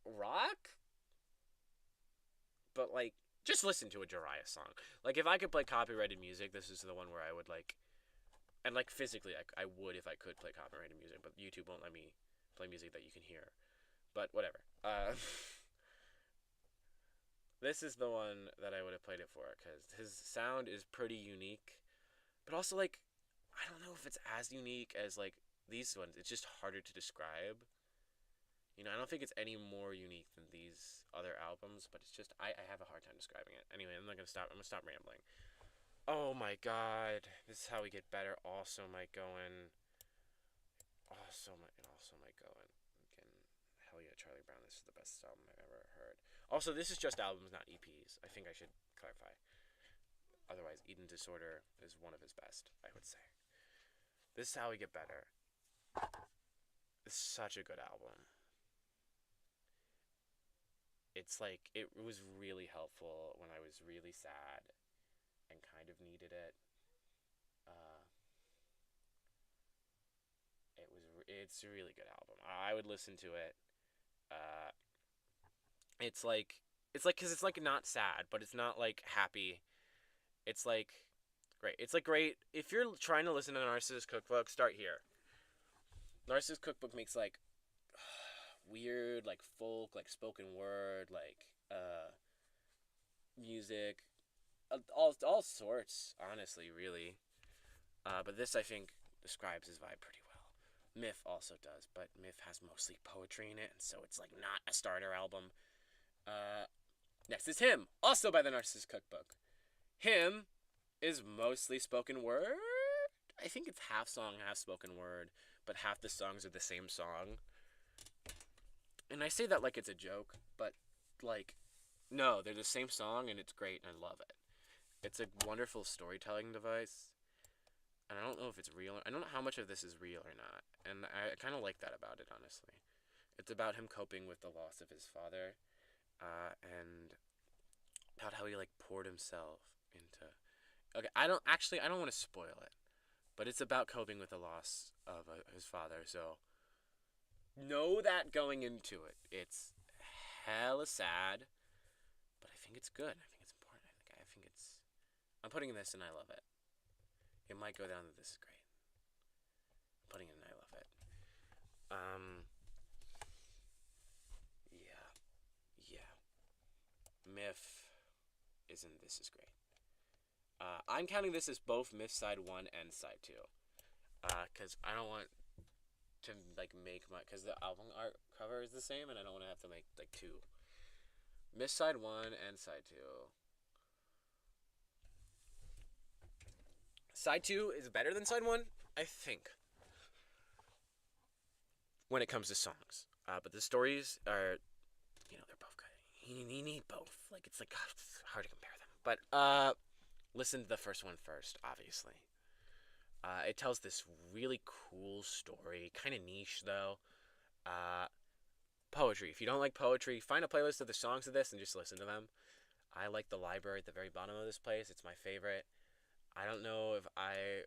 rock, but like just listen to a Jiraiya song. Like if I could play copyrighted music, this is the one where I would like, and like physically I would if I could play copyrighted music, but YouTube won't let me play music that you can hear. But whatever. This is the one that I would have played it for because his sound is pretty unique, but also like I don't know if it's as unique as like these ones. It's just harder to describe. You know, I don't think it's any more unique than these other albums, but it's just I have a hard time describing it. Anyway, I'm not gonna stop. I'm gonna stop rambling. Oh my god, this is how we get better. Also, my going. Also, my going. Again, hell yeah, Charlie Brown. This is the best album I've ever heard. Also, this is just albums, not EPs. I think I should clarify. Otherwise, Eden Disorder is one of his best, I would say. This is how we get better. It's such a good album. It's like it was really helpful when I was really sad and kind of needed it. Uh, it's a really good album. I would listen to it. Uh, it's like because it's like not sad, but it's not like happy. It's like great. It's like great if you're trying to listen to Narcissus Cookbook. Start here. Narcissus Cookbook makes like weird like folk like spoken word like music, all sorts. Honestly, really. But this I think describes his vibe pretty well. Myth also does, but Myth has mostly poetry in it, and so it's like not a starter album. Uh, Next is Him, also by the Narcissus Cookbook. Him is mostly spoken word. I think it's half song, half spoken word, but half the songs are the same song. And I say that like it's a joke, but like, no, they're the same song and it's great and I love it. It's a wonderful storytelling device. And I don't know if it's real. I don't know how much of this is real or not. And I kind of like that about it, honestly. It's about him coping with the loss of his father, and about how he like poured himself into. Okay, I don't want to spoil it, but it's about coping with the loss of his father. So know that going into it, it's hella sad, but I think it's good. I think it's important. I think it's. I'm putting this and I love it. It might go down that this is great. I'm putting it and I love it. Um. Yeah. Yeah. Myth isn't this is great. I'm counting this as both Myth Side 1 and Side 2. Because I don't want to like make my because the album art cover is the same and I don't want to have to make like two. Myth Side 1 and Side 2. Side 2 is better than Side 1, I think, when it comes to songs. But the stories are, they're both good. You need both. Like, it's like it's hard to compare them. But listen to the first one first, obviously. It tells this really cool story, kind of niche though. Uh, Poetry. If you don't like poetry, find a playlist of the songs of this and just listen to them. I like the library at the very bottom of this place. It's my favorite. I don't know if I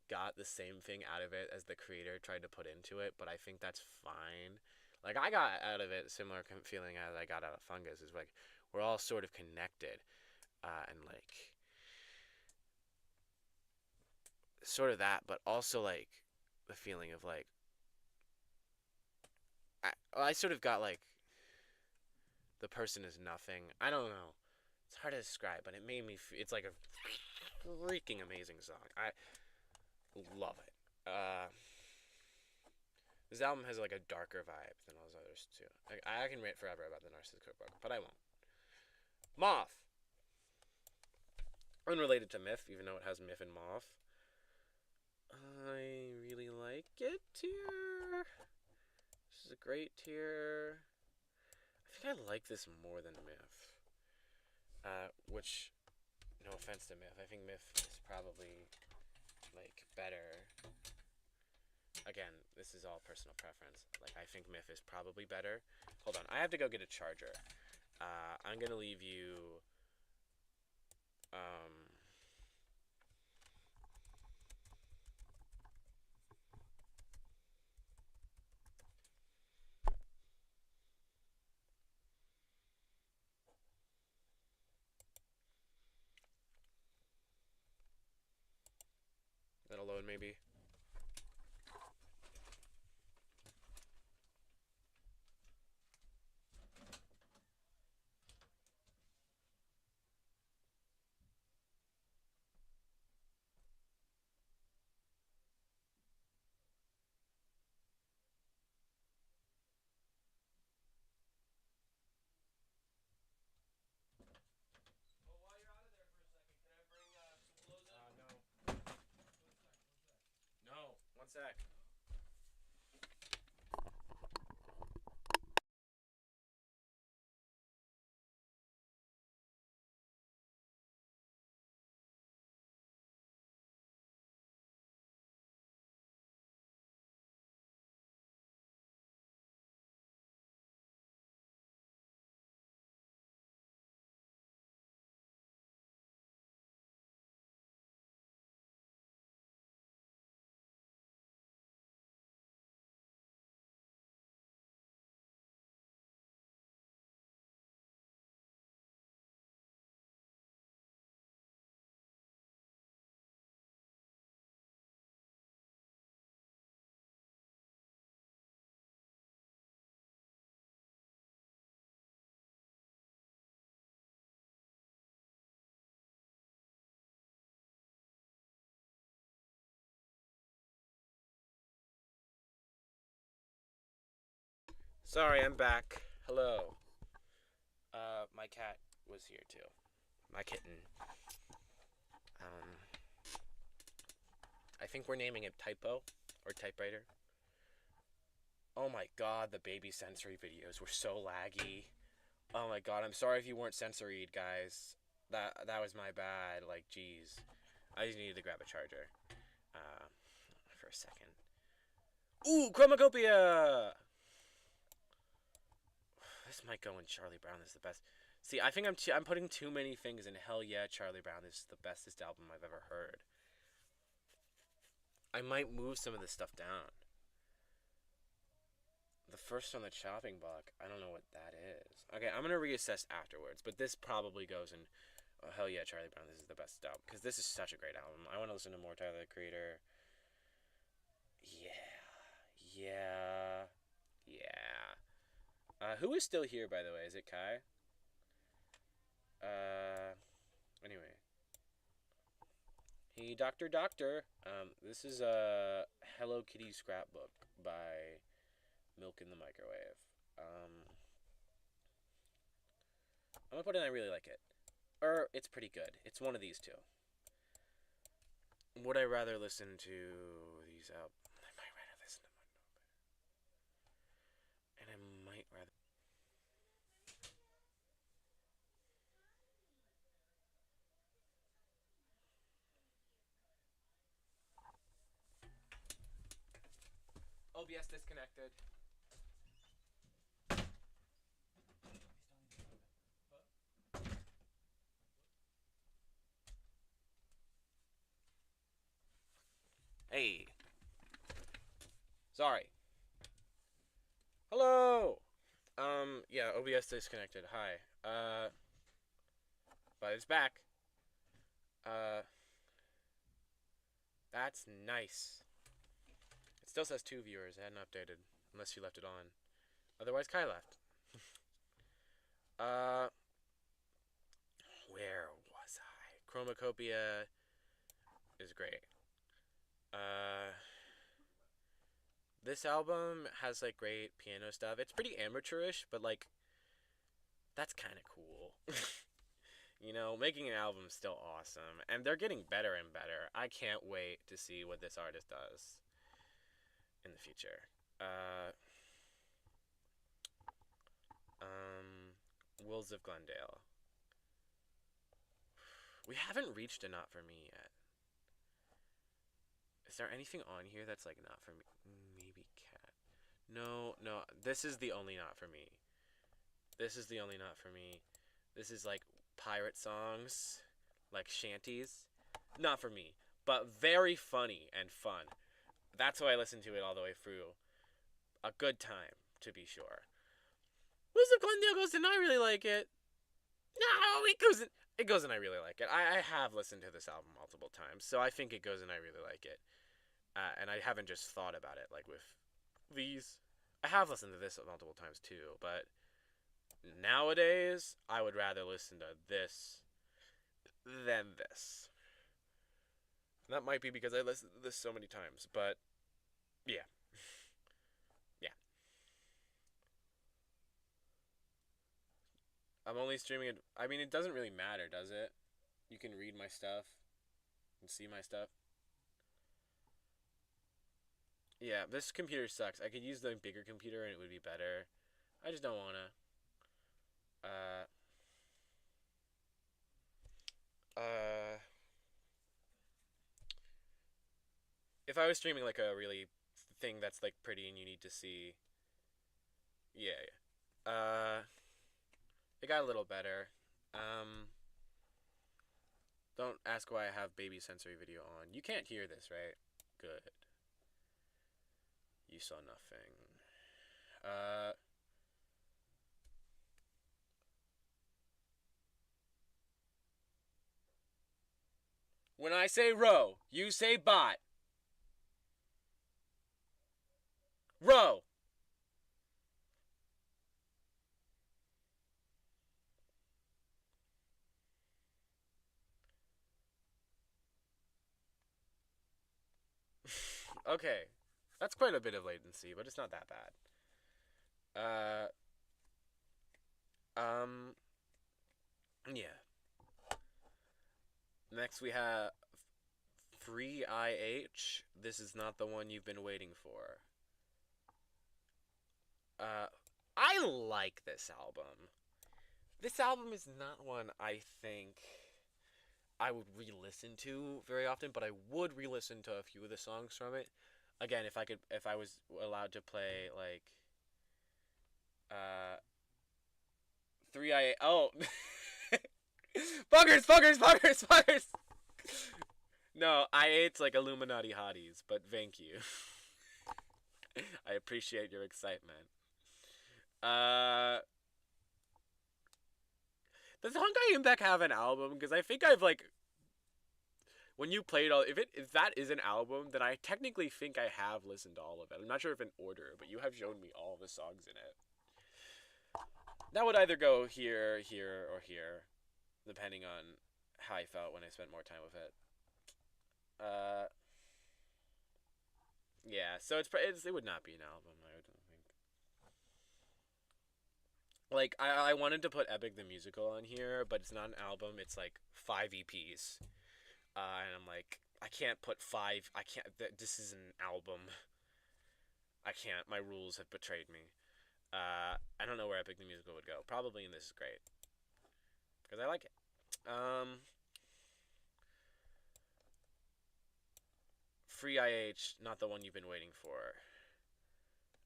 got the same thing out of it as the creator tried to put into it, but I think that's fine. Like I got out of it similar feeling as I got out of Fungus. Is like we're all sort of connected, and like sort of that, but also like the feeling of like I sort of got like the person is nothing. I don't know. It's hard to describe, but it made me. It's like a freaking amazing song. I love it. This album has like a darker vibe than all those others too. I can rant forever about the Narcissus Cookbook, but I won't. Moth. Unrelated to Myth, even though it has Myth and Moth. I really like it tier. This is a great tier. I think I like this more than Myth. Which, no offense to Myth, I think Myth is probably like better. Again, this is all personal preference. Like, I think Myth is probably better. Hold on, I have to go get a charger. I'm gonna leave you. Um, That'll load maybe. No, one sec. Sorry, I'm back. Hello. My cat was here too. My kitten. Um, I think we're naming it Typo or Typewriter. Oh my god, the baby sensory videos were so laggy. Oh my god, I'm sorry if you weren't sensoried, guys. That was my bad. Like, jeez. I just needed to grab a charger. Uh, for a second. Ooh, Chromacopia! This might go in Charlie Brown is the best. See, I think I'm putting too many things in Hell Yeah, Charlie Brown is the bestest album I've ever heard. I might move some of this stuff down. The first on the chopping block, I don't know what that is. Okay, I'm gonna reassess afterwards, but this probably goes in. Oh, Hell Yeah, Charlie Brown, this is the best album because this is such a great album. I want to listen to more Tyler the Creator. Yeah, yeah. Who is still here, by the way? Is it Kai? Anyway. Hey, Doctor. This is a Hello Kitty scrapbook by Milk in the Microwave. I'm gonna put in I really like it. Or, it's pretty good. It's one of these two. Would I rather listen to these out? I might rather listen to and I might rather. OBS disconnected. Hey. Sorry. Hello. Yeah, OBS disconnected. Hi. But it's back. Uh, that's nice. It still says 2 viewers. It hadn't updated unless you left it on. Otherwise, Kai left. Uh, where was I? Chromacopia is great. Uh, this album has like great piano stuff. It's pretty amateurish, but like that's kind of cool. You know, making an album is still awesome, and they're getting better and better. I can't wait to see what this artist does in the future. Uh, Wolves of Glendale. We haven't reached a not for me yet. Is there anything on here that's like not for me? Maybe Cat. No, no. This is the only not for me. This is the only not for me. This is like pirate songs, like shanties. Not for me, but very funny and fun. That's why I listened to it all the way through. A good time, to be sure. Wolves of Glendale goes and I really like it. No, it goes in. It goes and I really like it. I have listened to this album multiple times, so I think it goes and I really like it. And I haven't just thought about it like with these. I have listened to this multiple times too, but nowadays I would rather listen to this than this. That might be because I listened to this so many times, but yeah. Yeah. I'm only streaming it. I mean, it doesn't really matter, does it? You can read my stuff and see my stuff. Yeah, this computer sucks. I could use the bigger computer and it would be better. I just don't wanna. Uh, uh, if I was streaming like a really thing that's like pretty and you need to see, yeah, yeah. It got a little better. Um, don't ask why I have baby sensory video on. You can't hear this, right? Good. You saw nothing. Uh, when I say row, you say bot. Row. Okay. That's quite a bit of latency, but it's not that bad. Yeah. Next we have Free IH. This is not the one you've been waiting for. Uh, I like this album. This album is not one I think I would re-listen to very often, but I would re-listen to a few of the songs from it. Again, if I was allowed to play like, uh, Three I oh, buggers, buggers, buggers, buggers. No, I ate like Illuminati hotties, but thank you. I appreciate your excitement. Uh, does Honkai Impact have an album? Because I think I've like when you played all if that is an album, then I technically think I have listened to all of it. I'm not sure if in order, but you have shown me all the songs in it. That would either go here, here, or here, depending on how I felt when I spent more time with it. Uh, yeah, so it would not be an album. I don't think. Like I wanted to put Epic the Musical on here, but it's not an album. It's like 5 EPs, and I'm like, I can't put five. I can't. This is an album. I can't. My rules have betrayed me. I don't know where Epic the Musical would go. Probably in This Is Great because I like it. Free IH, not the one you've been waiting for.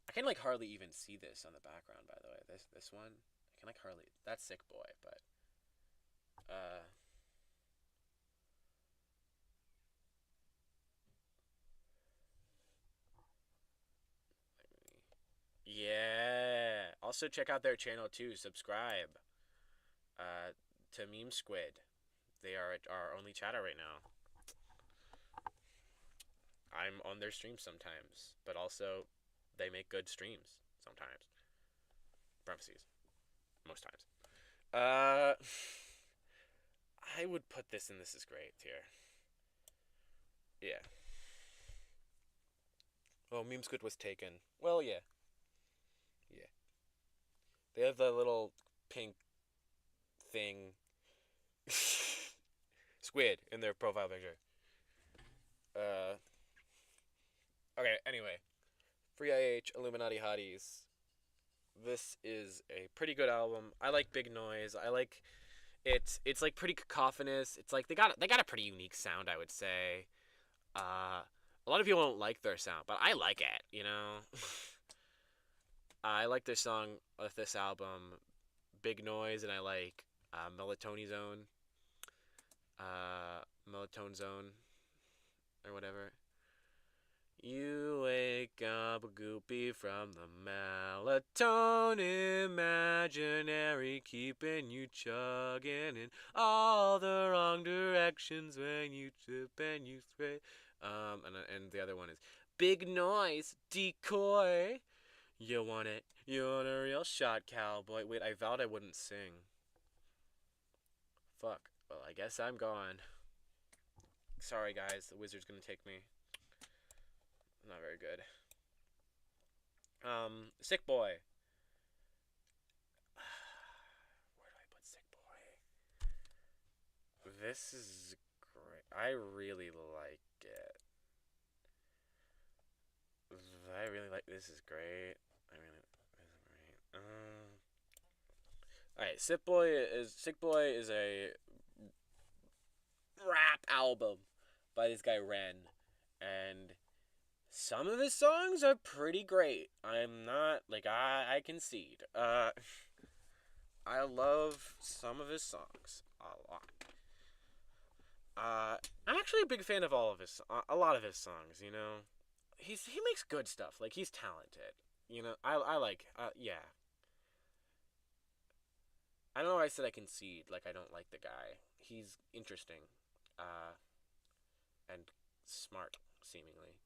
I can like hardly even see this on the background. By the way, this one I can like hardly. That's Sick Boy, but uh, yeah. Also check out their channel too. Subscribe. To Meme Squid. They are our only chatter right now. I'm on their streams sometimes, but also they make good streams sometimes. Parentheses. Most times. Uh, I would put this in This Is Great tier. Yeah. Oh, Meme Squid was taken. Well, yeah. Yeah. They have the little pink thing squid in their profile picture. Uh, okay, anyway. Free IH, Illuminati Hotties. This is a pretty good album. I like Big Noise. I like it's like pretty cacophonous. It's like they got a pretty unique sound, I would say. A lot of people don't like their sound, but I like it, you know. I like their song of this album, Big Noise, and I like Melatonin Zone, Melatonin Zone, or whatever. You wake up goopy from the melatonin imaginary, keeping you chugging in all the wrong directions when you trip and you spray. And the other one is Big Noise Decoy. You want it? You want a real shot, cowboy? Wait, I vowed I wouldn't sing. Fuck. Well, I guess I'm gone. Sorry, guys. The wizard's gonna take me. Not very good. Sick Boy. Where do I put Sick Boy? This is great. I really like it. I really like This Is Great. I really This is great. Alright, Sick Boy is a rap album by this guy Ren, and some of his songs are pretty great. I'm not like I concede. I love some of his songs a lot. I'm actually a big fan of a lot of his songs. You know, he makes good stuff. Like he's talented. You know, I like yeah. I don't know why I said I concede. Like I don't like the guy. He's interesting, uh, and smart seemingly.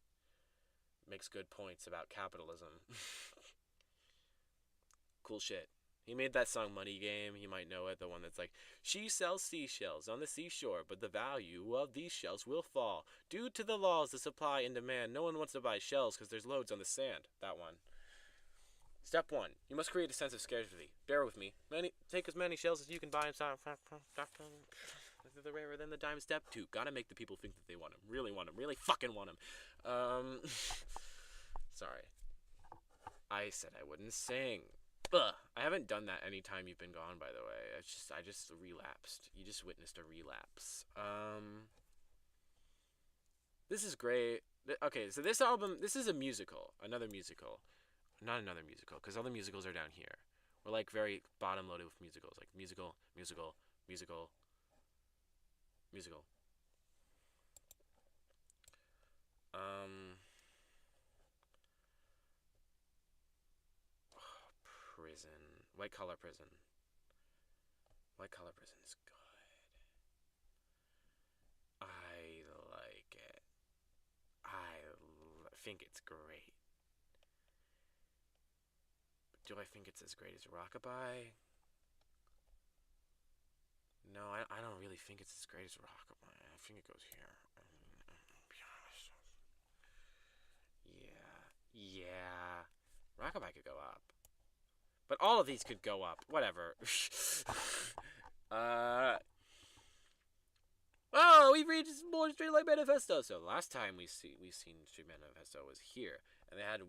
Makes good points about capitalism. Cool shit. He made that song Money Game. You might know it. The one that's like, she sells seashells on the seashore, but the value of these shells will fall. Due to the laws of supply and demand, no one wants to buy shells because there's loads on the sand. That one. Step 1. You must create a sense of scarcity. Bear with me. Take as many shells as you can buy inside. The rarer than the dime. Step 2. Gotta make the people think that they want them. Really want them. Really fucking want them. Sorry. I said I wouldn't sing. Ugh. I haven't done that any time you've been gone, by the way. I just relapsed. You just witnessed a relapse. This is great. Okay, so this album, this is a musical. Another musical. Not another musical, because all the musicals are down here. We're like very bottom loaded with musicals. Like musical, musical, musical, musical. Um, Prison. White Collar Prison. White Collar Prison is good. I like it. Think it's great. Do I think it's as great as Rockabye? No, I don't really think it's as great as Rockabye. I think it goes here. Be honest. Yeah. Rockabye could go up. But all of these could go up. Whatever. Oh, we've reached more Straight Light Manifesto. So last time we've seen Straight Manifesto was here, and they had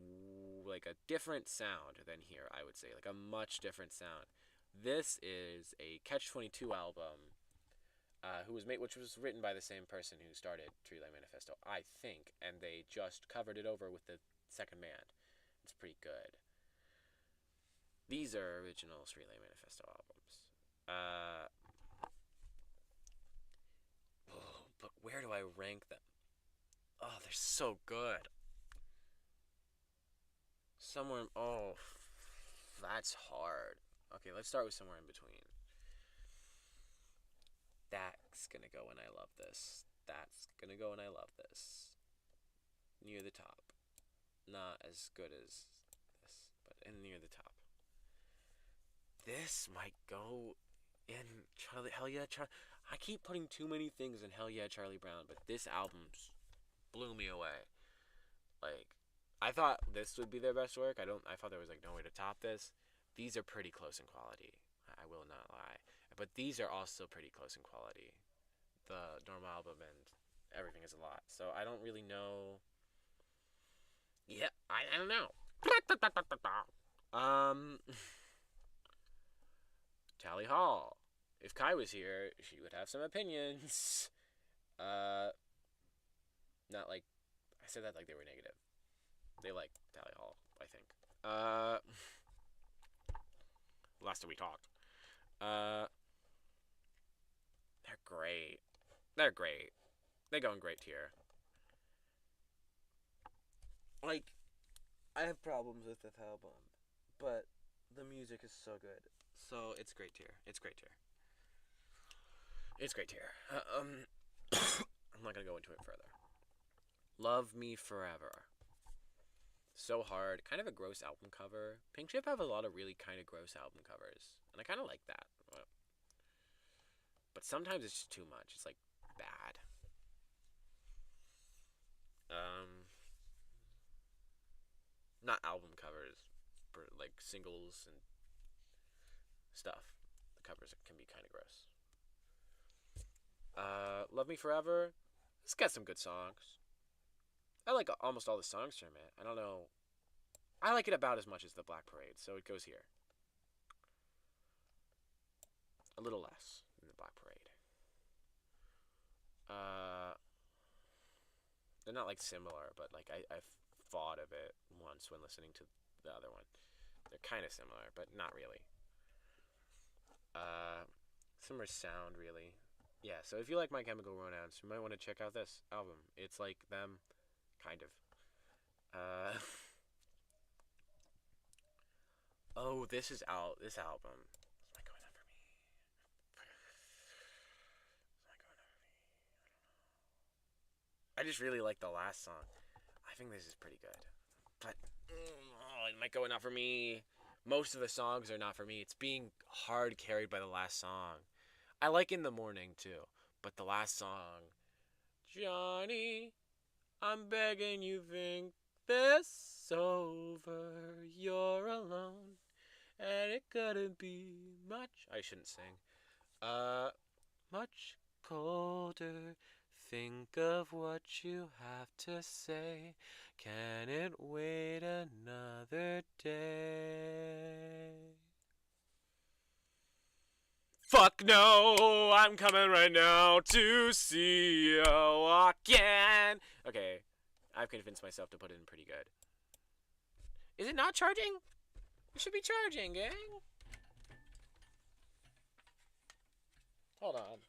like a different sound than here. I would say like a much different sound. This is a Catch-22 album, which was written by the same person who started Straight Light Manifesto, I think, and they just covered it over with the second band. It's pretty good. These are original Straight Light Manifesto albums. But where do I rank them? Oh, they're so good. That's hard. Okay, let's start with somewhere in between. That's gonna go and I love this. That's gonna go and I love this. Near the top. Not as good as this, but near the top. this might go in Charlie. Hell yeah, Charlie. I keep putting too many things in Hell yeah, Charlie Brown, but this album's blew me away. Like, I thought this would be their best work. I thought there was like no way to top this. These are pretty close in quality. I will not lie. But these are also pretty close in quality. The normal album and everything is a lot. So I don't really know. Yeah, I don't know. Um, Tally Hall. If Kai was here, she would have some opinions. Uh, not like I said that like they were negative. They like Tally Hall, I think. Last time we talked. Uh, they're great. They're great. They go in great tier. Like, I have problems with this album, but the music is so good. So it's great tier. It's great tier. It's great tier. I'm not gonna go into it further. Love Me Forever. So hard. Kind of a gross album cover. Pink Chip have a lot of really kind of gross album covers, and I kind of like that. But sometimes it's just too much. It's like bad. Not album covers, but like singles and stuff. The covers can be kind of gross. Love Me Forever. It's got some good songs. I like almost all the songs from it. I don't know. I like it about as much as the Black Parade, so it goes here. A little less than the Black Parade. Uh, they're not like similar, but like I've thought of it once when listening to the other one. They're kind of similar, but not really. Similar sound, really. Yeah, so if you like My Chemical Romance, you might want to check out this album. It's like them, kind of. Uh, oh, this is out. This album. It's not going up for me. It's not going up for me. I just really like the last song. I think this is pretty good, but it might go enough for me. Most of the songs are not for me. It's being hard carried by the last song. I like In the Morning too, but the last song, Johnny, I'm begging you, think this over. You're alone, and it couldn't be much. I shouldn't sing. Much colder. Think of what you have to say. Can it wait another day? Fuck no, I'm coming right now to see you again. Okay, I've convinced myself to put it in pretty good. Is it not charging? It should be charging, gang. Hold on.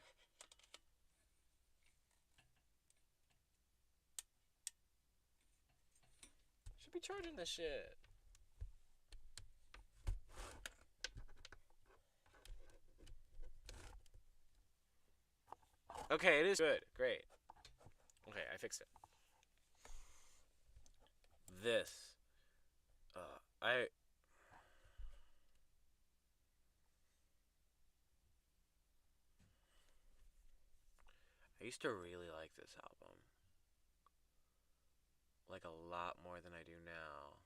Should be charging this shit. Okay, it is good. Great. Okay, I fixed it. This. I used to really like this album. Like a lot more than I do now.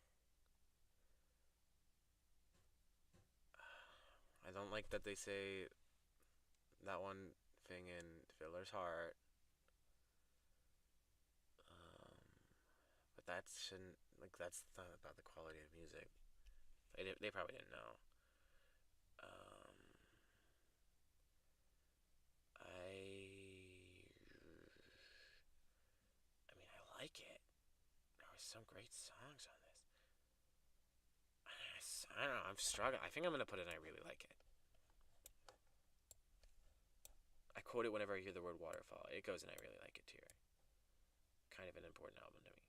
I don't like that they say that one thing in Filler's Heart. Um, but that shouldn't, like, that's not about the quality of music. They probably didn't know. Um, I like it. There were some great songs on this. I don't know. I'm struggling. I think I'm gonna put it. I really like it. I quote it whenever I hear the word waterfall. It goes and I really like it too. Kind of an important album to me.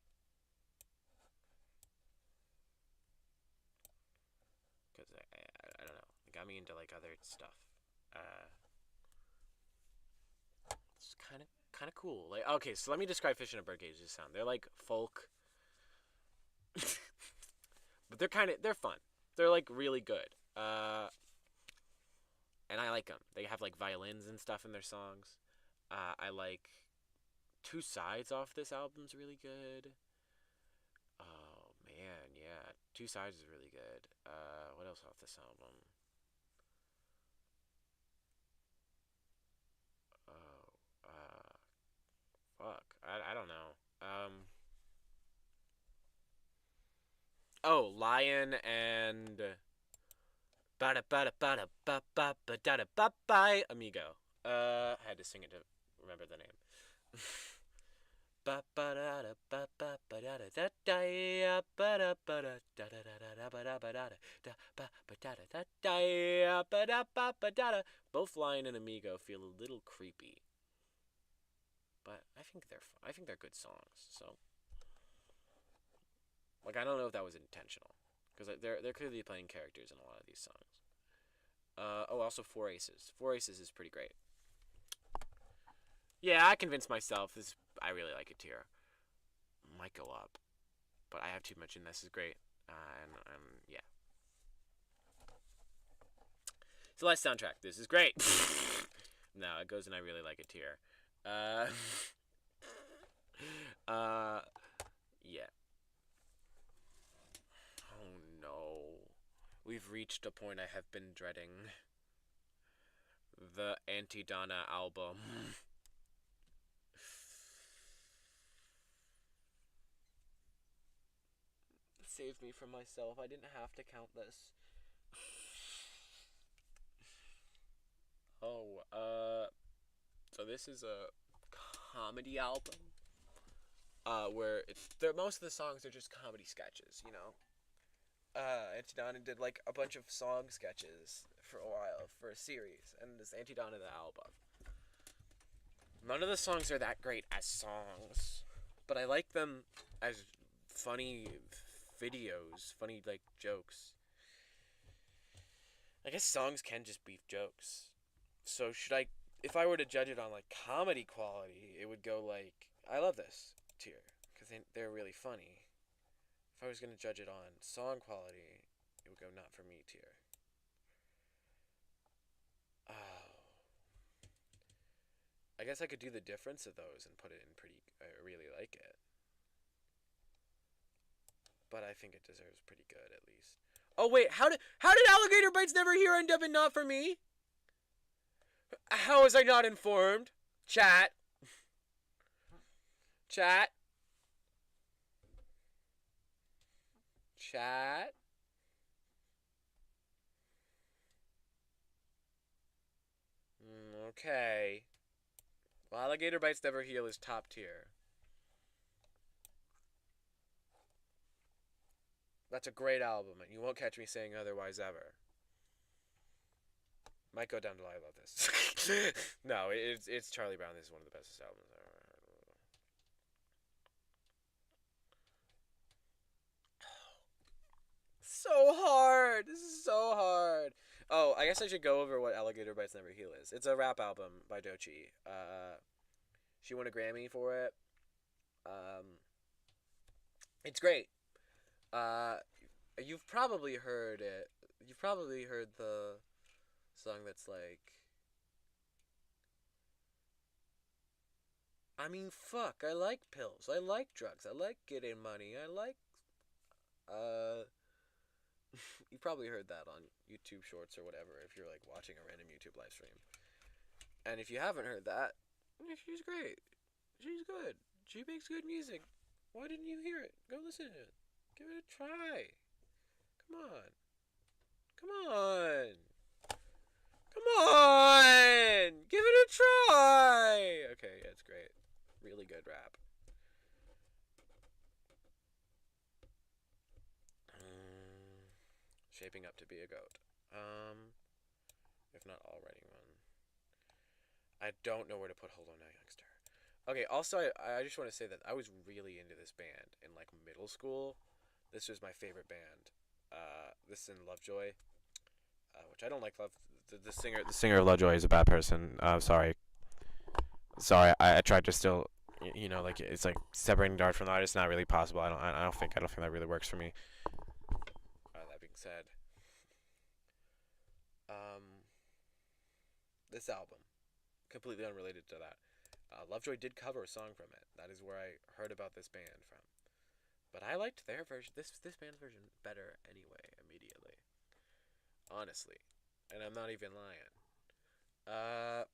Because I don't know. It got me into like other stuff. It's kind of cool. Like, okay, so let me describe Fish in a Birdcage's sound. They're like folk, but they're fun. They're like really good. and I like them. They have like violins and stuff in their songs. I like Two Sides off this album's really good. Oh man, yeah, Two Sides is really good. What else off this album? Oh, fuck, I don't know. Oh, Lion and bada bada bada ba ba ba da da ba bye amigo. I had to sing it to remember the name. Ba ba da da ba ba ba da da da da ba da ba da da da da da ba da ba da da ba ba da da da da ba da ba ba da da. Both Lion and Amigo feel a little creepy, but I think they're good songs. So, like, I don't know if that was intentional, because they're clearly playing characters in a lot of these songs. Oh, also Four Aces. Four Aces is pretty great. Yeah, I convinced myself this. I really like it here. Might go up, but I have too much in this. Is great, and yeah. Celeste soundtrack. This is great. No, it goes, and I really like it here. Uh, yeah. Oh no, we've reached a point I have been dreading. The Anti-Donna album. Saved me from myself. I didn't have to count this. Oh, so this is a comedy album. Where most of the songs are just comedy sketches, you know. Anti-Donna did like a bunch of song sketches for a while for a series, and this Anti-Donna the album. None of the songs are that great as songs, but I like them as funny videos, funny like jokes. I guess songs can just be jokes. So if I were to judge it on like comedy quality, it would go like I love this tier because they're really funny. If I was gonna judge it on song quality, it would go not for me tier. Oh, I guess I could do the difference of those and put it in pretty. I really like it, but I think it deserves pretty good at least. Oh wait, how did Alligator Bites Never Here end up in Not For Me? How was I not informed? Chat. Chat. Chat. Okay. Well, Alligator Bites Never Heal is top tier. That's a great album, and you won't catch me saying otherwise ever. Might go down to I love this. No, it's Charlie Brown. This is one of the best albums I've ever heard. So hard. This is so hard. Oh, I guess I should go over what Alligator Bites Never Heal is. It's a rap album by Doechii. She won a Grammy for it. Um, it's great. Uh, you've probably heard it. You've probably heard the song that's like, I mean, fuck, I like pills. I like drugs. I like getting money. I like, uh, you probably heard that on YouTube Shorts or whatever if you're like watching a random YouTube live stream. And if you haven't heard that, she's great. She's good. She makes good music. Why didn't you hear it? Go listen to it. Give it a try. Come on. Come on. Come on. Give it a try. Okay, yeah, it's great. Really good rap. Shaping up to be a goat. If not already one. I don't know where to put Hold On Now Youngster. Okay, also, I just want to say that I was really into this band in, like, middle school. This was my favorite band. This is in Lovejoy, which I don't like. The singer of Lovejoy is a bad person. Sorry. I tried to still, like, it's like separating the art from the artist. Not really possible. I don't think that really works for me. That being said, this album, completely unrelated to that. Lovejoy did cover a song from it. That is where I heard about this band from. But I liked their version, this band's version, better anyway. Immediately, honestly, and I'm not even lying. Uh,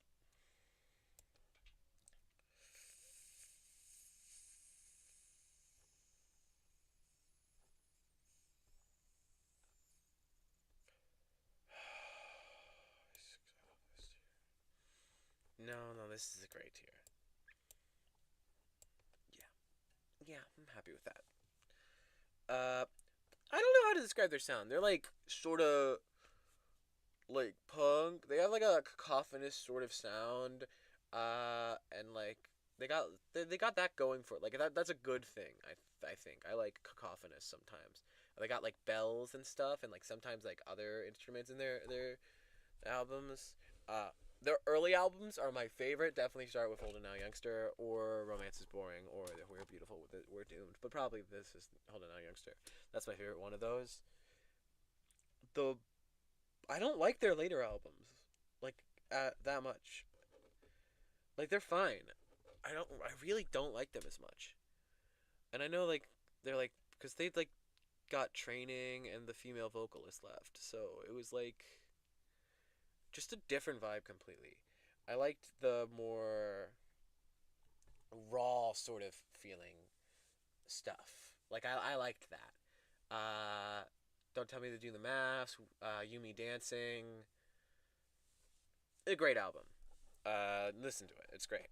no, this is a great tier. Yeah, I'm happy with that. I don't know how to describe their sound. They're like sort of like punk. They have like a cacophonous sort of sound, and like they got that going for it. Like that's a good thing. I think I like cacophonous sometimes. They got like bells and stuff, and like sometimes like other instruments in their albums. Their early albums are my favorite. Definitely start with Hold It Now Youngster or Romance is Boring or We're Beautiful, We're Doomed. But probably this is Hold It Now Youngster. That's my favorite one of those. The I don't like their later albums like that much. Like they're fine. I really don't like them as much. And I know like they're like because they like got training and the female vocalist left, so it was like just a different vibe completely. I liked the more raw sort of feeling stuff. Like I liked that. Don't Tell Me to Do the Maths. You Me Dancing. A great album. Listen to it. It's great.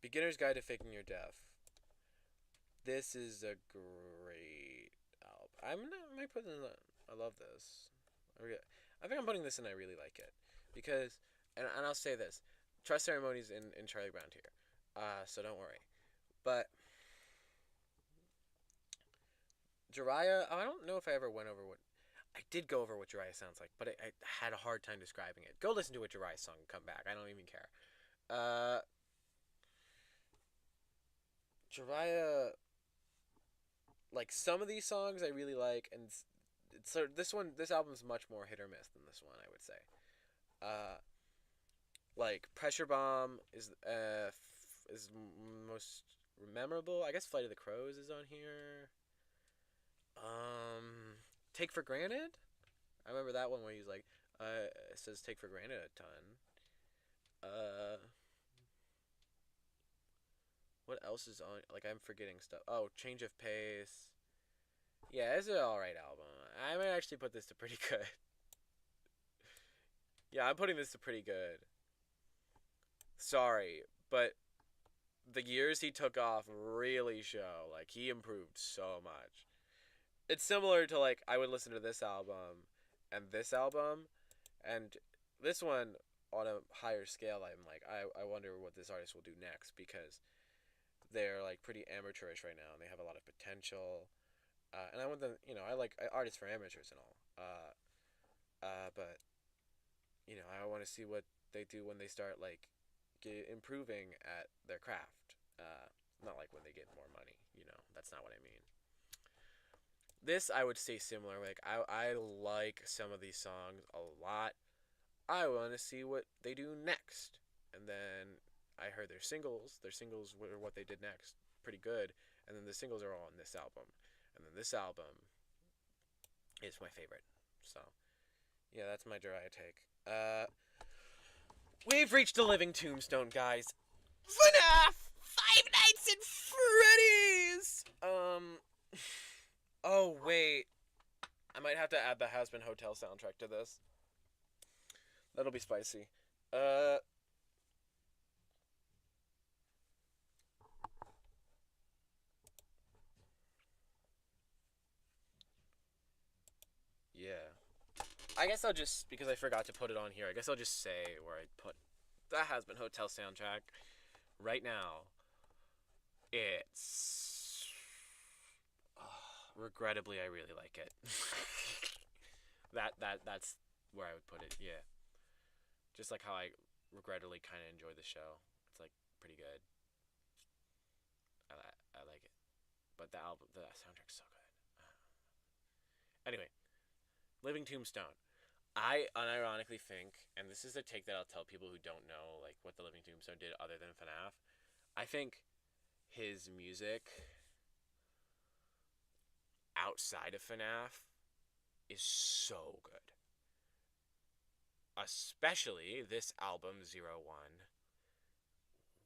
Beginner's Guide to Faking Your Deaf. This is a great album. I might put in. I love this. I think I'm putting this in. I really like it because, and I'll say this: Trust Ceremonies in Charlie Brown here, so don't worry. But Jiraiya, I don't know if I ever went over what. I did go over what Jiraiya sounds like, but I had a hard time describing it. Go listen to a Jiraiya song and come back. I don't even care. Jiraiya, like some of these songs I really like, and so this album's much more hit or miss than this one, I would say. Uh, like Pressure Bomb is most memorable. I guess Flight of the Crows is on here. Take for Granted. I remember that one where he's like, it says Take for Granted a ton. Uh, what else is on? Like I'm forgetting stuff. Oh, Change of Pace. Yeah, it's an alright album. I might actually put this to pretty good. Yeah, I'm putting this to pretty good. Sorry, but the years he took off really show. Like he improved so much. It's similar to like I would listen to this album and this album and this one on a higher scale. I'm like I wonder what this artist will do next because they're like pretty amateurish right now and they have a lot of potential. And I want them, I like artists for amateurs and all. But I want to see what they do when they start like improving at their craft. Not like when they get more money. That's not what I mean. This I would say similar. Like I like some of these songs a lot. I want to see what they do next. And then I heard their singles. Their singles were what they did next. Pretty good. And then the singles are all on this album. And then this album is my favorite. So, yeah, that's my Jiraiya take. We've reached a living tombstone, guys. FNAF! Five Nights at Freddy's! Oh, wait. I might have to add the Hazbin Hotel soundtrack to this. That'll be spicy. Yeah. I guess I'll just, because I forgot to put it on here, I guess I'll just say where I put the Hazbin Hotel soundtrack right now. It's regrettably I really like it. That's where I would put it. Yeah, just like how I regrettably kind of enjoy the show. It's like pretty good. I like it, but the soundtrack's so good. Anyway, Living Tombstone. I unironically think, and this is a take that I'll tell people who don't know like what the Living Tombstone did other than FNAF. I think his music outside of FNAF is so good. Especially this album, Zero One.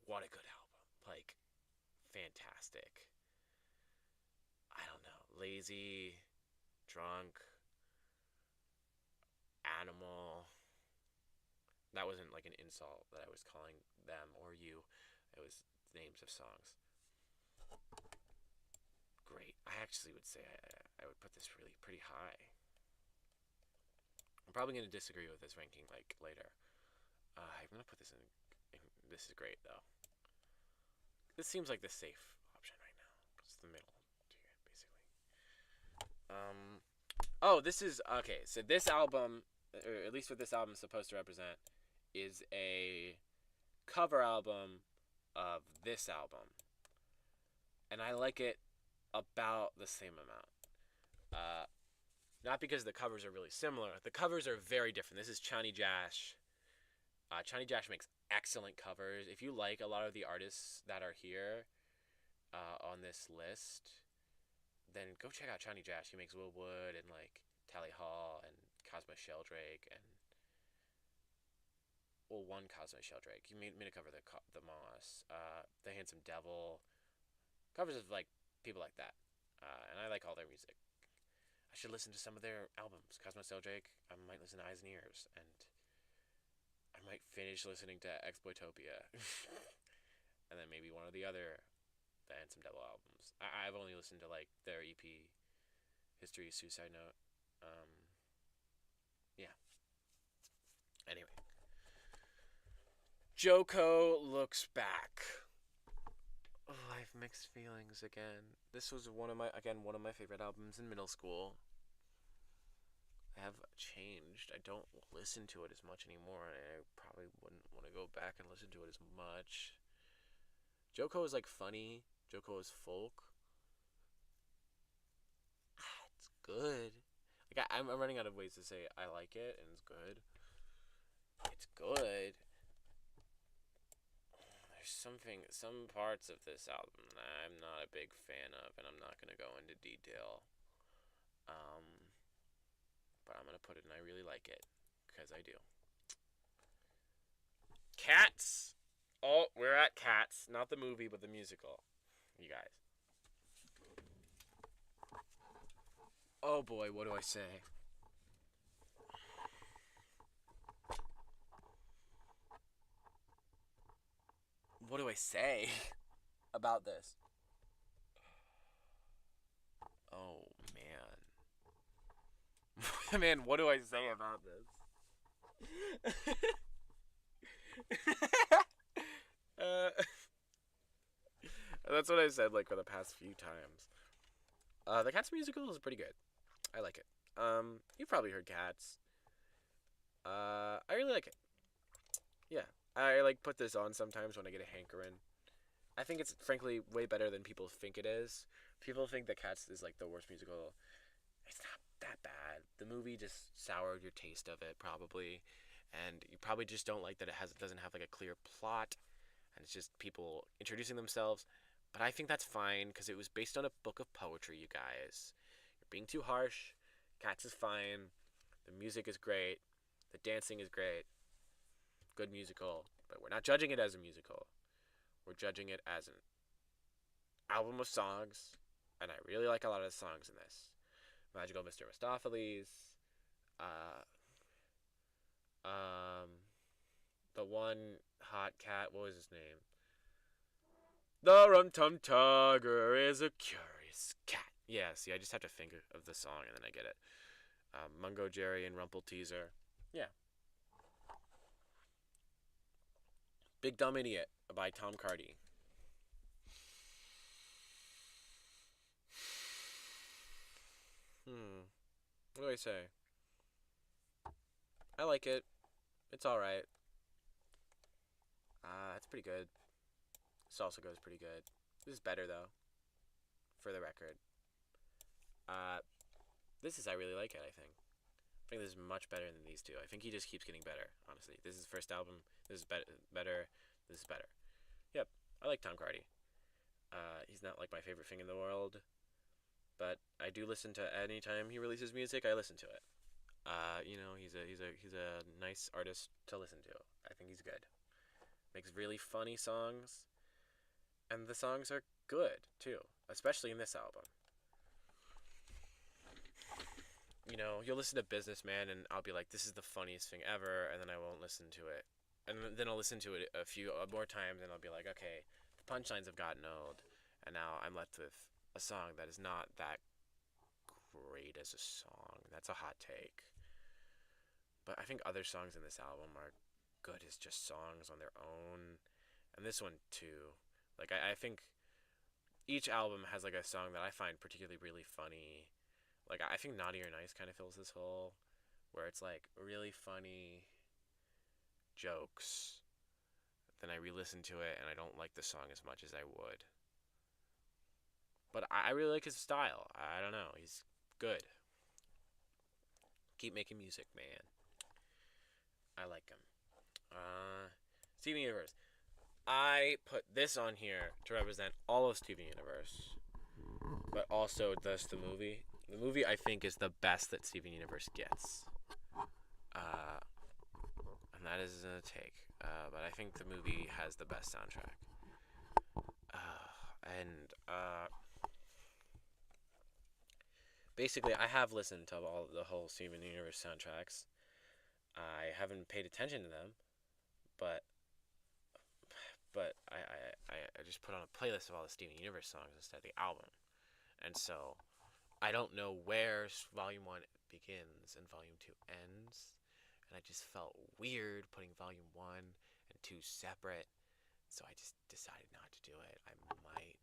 What a good album. Like, fantastic. I don't know. Lazy, drunk, animal. That wasn't like an insult that I was calling them or you. It was names of songs. Great. I actually would say I would put this really pretty high. I'm probably going to disagree with this ranking like later. I'm going to put this in. This is great though. This seems like the safe option right now. It's the middle tier, basically. Oh, this is okay. So this album, or at least what this album is supposed to represent, is a cover album of this album, and I like it about the same amount. Uh, Not because the covers are really similar. The covers are very different. This is Chani Jash. Chani Jash makes excellent covers. If you like a lot of the artists that are here on this list, then go check out Chani Jash. He makes Will Wood and like Tally Hall and Cosmo Sheldrake and one Cosmo Sheldrake. He made a cover of the Moss, the Handsome Devil, covers of like people like that, and I like all their music. I should listen to some of their albums. Cosmo Sheldrake. I might listen to Eyes and Ears, and I might finish listening to Exploitopia, and then maybe one of the other the Handsome Devil albums. I've only listened to like their EP, History of Suicide Note. Yeah. Anyway, Joko looks back. Oh, I have mixed feelings again. This was one of my favorite albums in middle school. I have changed. I don't listen to it as much anymore, and I probably wouldn't want to go back and listen to it as much. Joko is like funny. Joko is folk. It's good. Like I'm running out of ways to say I like it, and it's good. It's good. There's some parts of this album that I'm not a big fan of, and I'm not gonna go into detail. But I'm gonna put it, and I really like it because I do. Cats. Oh, we're at Cats, not the movie, but the musical. You guys. Oh boy, what do I say? What do I say about this? Oh man. Man, what do I say about this? That's what I said like for the past few times. The Cats musical is pretty good. I like it. You've probably heard Cats. I really like it. Yeah, I like put this on sometimes when I get a hankering. I think it's frankly way better than people think it is. People think that Cats is like the worst musical. It's not that bad. The movie just soured your taste of it probably, and you probably just don't like that it doesn't have like a clear plot, and it's just people introducing themselves. But I think that's fine because it was based on a book of poetry, you guys. You're being too harsh. Cats is fine. The music is great. The dancing is great. Good musical. But we're not judging it as a musical. We're judging it as an album of songs. And I really like a lot of the songs in this. Magical Mr. Mistopheles. Uh, the one hot cat, what was his name? The Rum-Tum Tugger is a curious cat. Yeah, see, I just have to think of the song and then I get it. Mungo Jerry and Rumple Teaser. Yeah. Big Dumb Idiot by Tom Cardy. What do I say? I like it. It's alright. It's pretty good. Salsa goes pretty good. This is better though. For the record. This is I really like it, I think. I think this is much better than these two. I think he just keeps getting better. Honestly, this is his first album. This is better. This is better. Yep, I like Tom Cardy. He's not like my favorite thing in the world, but I do listen to anytime he releases music. I listen to it. He's a nice artist to listen to. I think he's good. Makes really funny songs, and the songs are good too, especially in this album. You'll listen to Businessman, and I'll be like, "This is the funniest thing ever," and then I won't listen to it, and then I'll listen to it a few more times, and I'll be like, "Okay, the punchlines have gotten old, and now I'm left with a song that is not that great as a song." That's a hot take. But I think other songs in this album are good as just songs on their own. And this one too. Like I think each album has like a song that I find particularly really funny. Like I think Naughty or Nice kind of fills this hole where it's like really funny jokes. Then I re-listen to it and I don't like the song as much as I would. But I really like his style. I don't know. He's good. Keep making music, man. I like him. Steven Universe. I put this on here to represent all of Steven Universe, but also thus the movie. The movie I think is the best that Steven Universe gets, and that is a take. But I think the movie has the best soundtrack. And basically, I have listened to the whole Steven Universe soundtracks. I haven't paid attention to them, but I just put on a playlist of all the Steven Universe songs instead of the album. And so I don't know where Volume 1 begins and Volume 2 ends. And I just felt weird putting Volume 1 and 2 separate. So I just decided not to do it. I might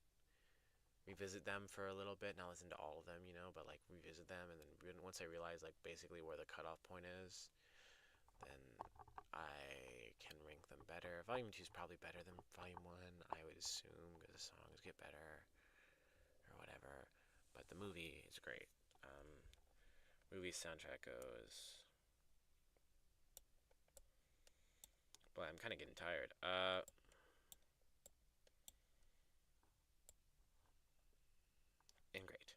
revisit them for a little bit, not listen to all of them, but like revisit them. And then once I realize like basically where the cutoff point is, then I can rank them better. Volume 2 is probably better than Volume 1, I would assume, because the songs get better or whatever. But the movie is great. Movie soundtrack goes. Boy, I'm kind of getting tired. And great.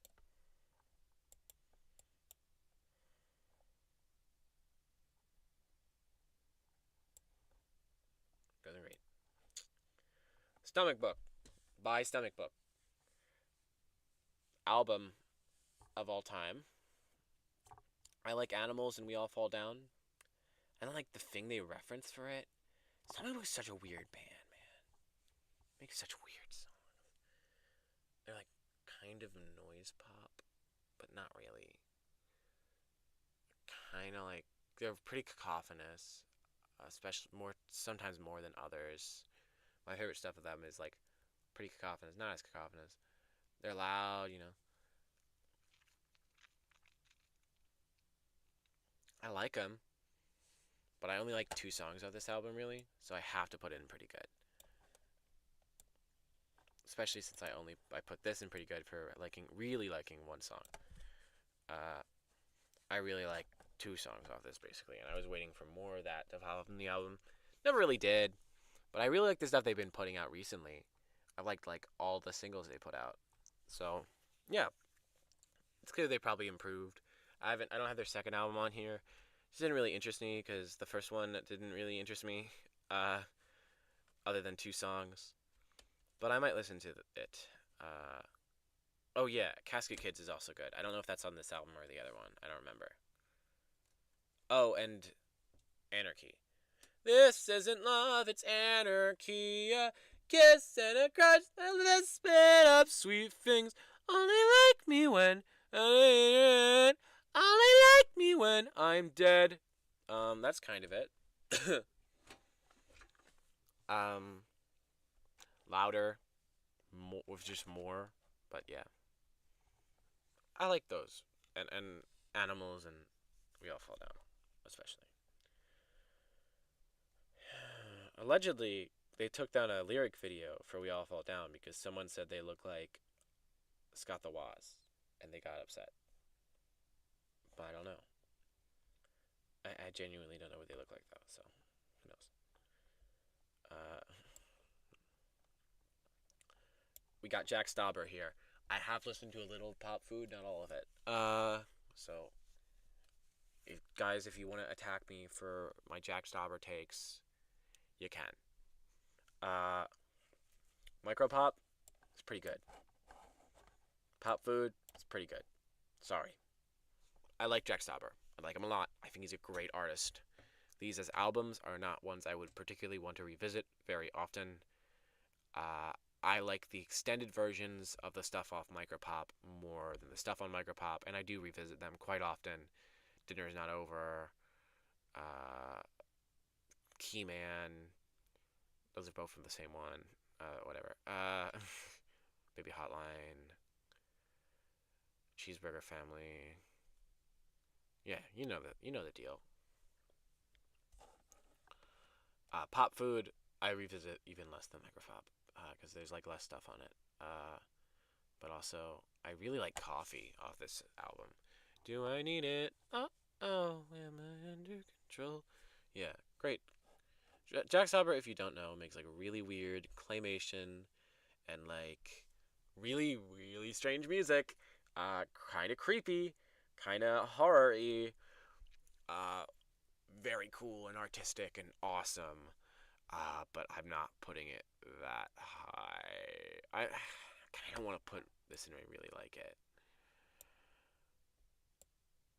Goes and great. Stomach Book by Stomach Book. Album of all time. I like Animals and We All Fall Down. I don't like the thing they reference for it. Stomach Book is such a weird band, man. Makes such weird songs. They're like kind of noise pop, but not really. Kind of like they're pretty cacophonous, especially sometimes more than others. My favorite stuff of them is like pretty cacophonous, not as cacophonous. They're loud. I like them, but I only like 2 songs of this album really, so I have to put it in pretty good. Especially since I put this in pretty good for really liking one song. I really like 2 songs off this basically, and I was waiting for more of that to develop in the album. Never really did, but I really like the stuff they've been putting out recently. I liked like all the singles they put out, so yeah, it's clear they probably improved. I don't have their second album on here. It didn't really interest me because the first one didn't really interest me, other than 2 songs. But I might listen to it. Oh yeah, Casket Kids is also good. I don't know if that's on this album or the other one. I don't remember. Oh, and Anarchy. This isn't love, it's anarchy. A kiss and a crush, and let's spit up sweet things. Only like me when, only like me when I'm dead. That's kind of it. Louder, with just more, but yeah, I like those, and Animals and We All Fall Down, especially. Allegedly, they took down a lyric video for We All Fall Down because someone said they look like Scott the Woz, and they got upset. But I don't know. I genuinely don't know what they look like though, so who knows? Uh, we got Jack Stauber here. I have listened to a little pop food, not all of it. So if you want to attack me for my Jack Stauber takes, you can. Uh, Micropop, it's pretty good. Pop food, it's pretty good. Sorry, I like Jack Stauber. I like him a lot. I think he's a great artist. These as albums are not ones I would particularly want to revisit very often. Uh, I like the extended versions of the stuff off Micropop more than the stuff on Micropop, and I do revisit them quite often. Dinner's Not Over, uh, Keyman, those are both from the same one. Whatever. Baby Hotline, Cheeseburger Family. Yeah, you know the deal. Pop food, I revisit even less than Micropop because there's like less stuff on it. But also, I really like Coffee off this album. Do I need it? Oh, am I under control? Yeah, great. Jack Sauber, if you don't know, makes like really weird claymation and like really, really strange music. Kind of creepy, kind of horror-y. Uh, very cool and artistic and awesome. But I'm not putting it that high. I kind of want to put this in. I really like it.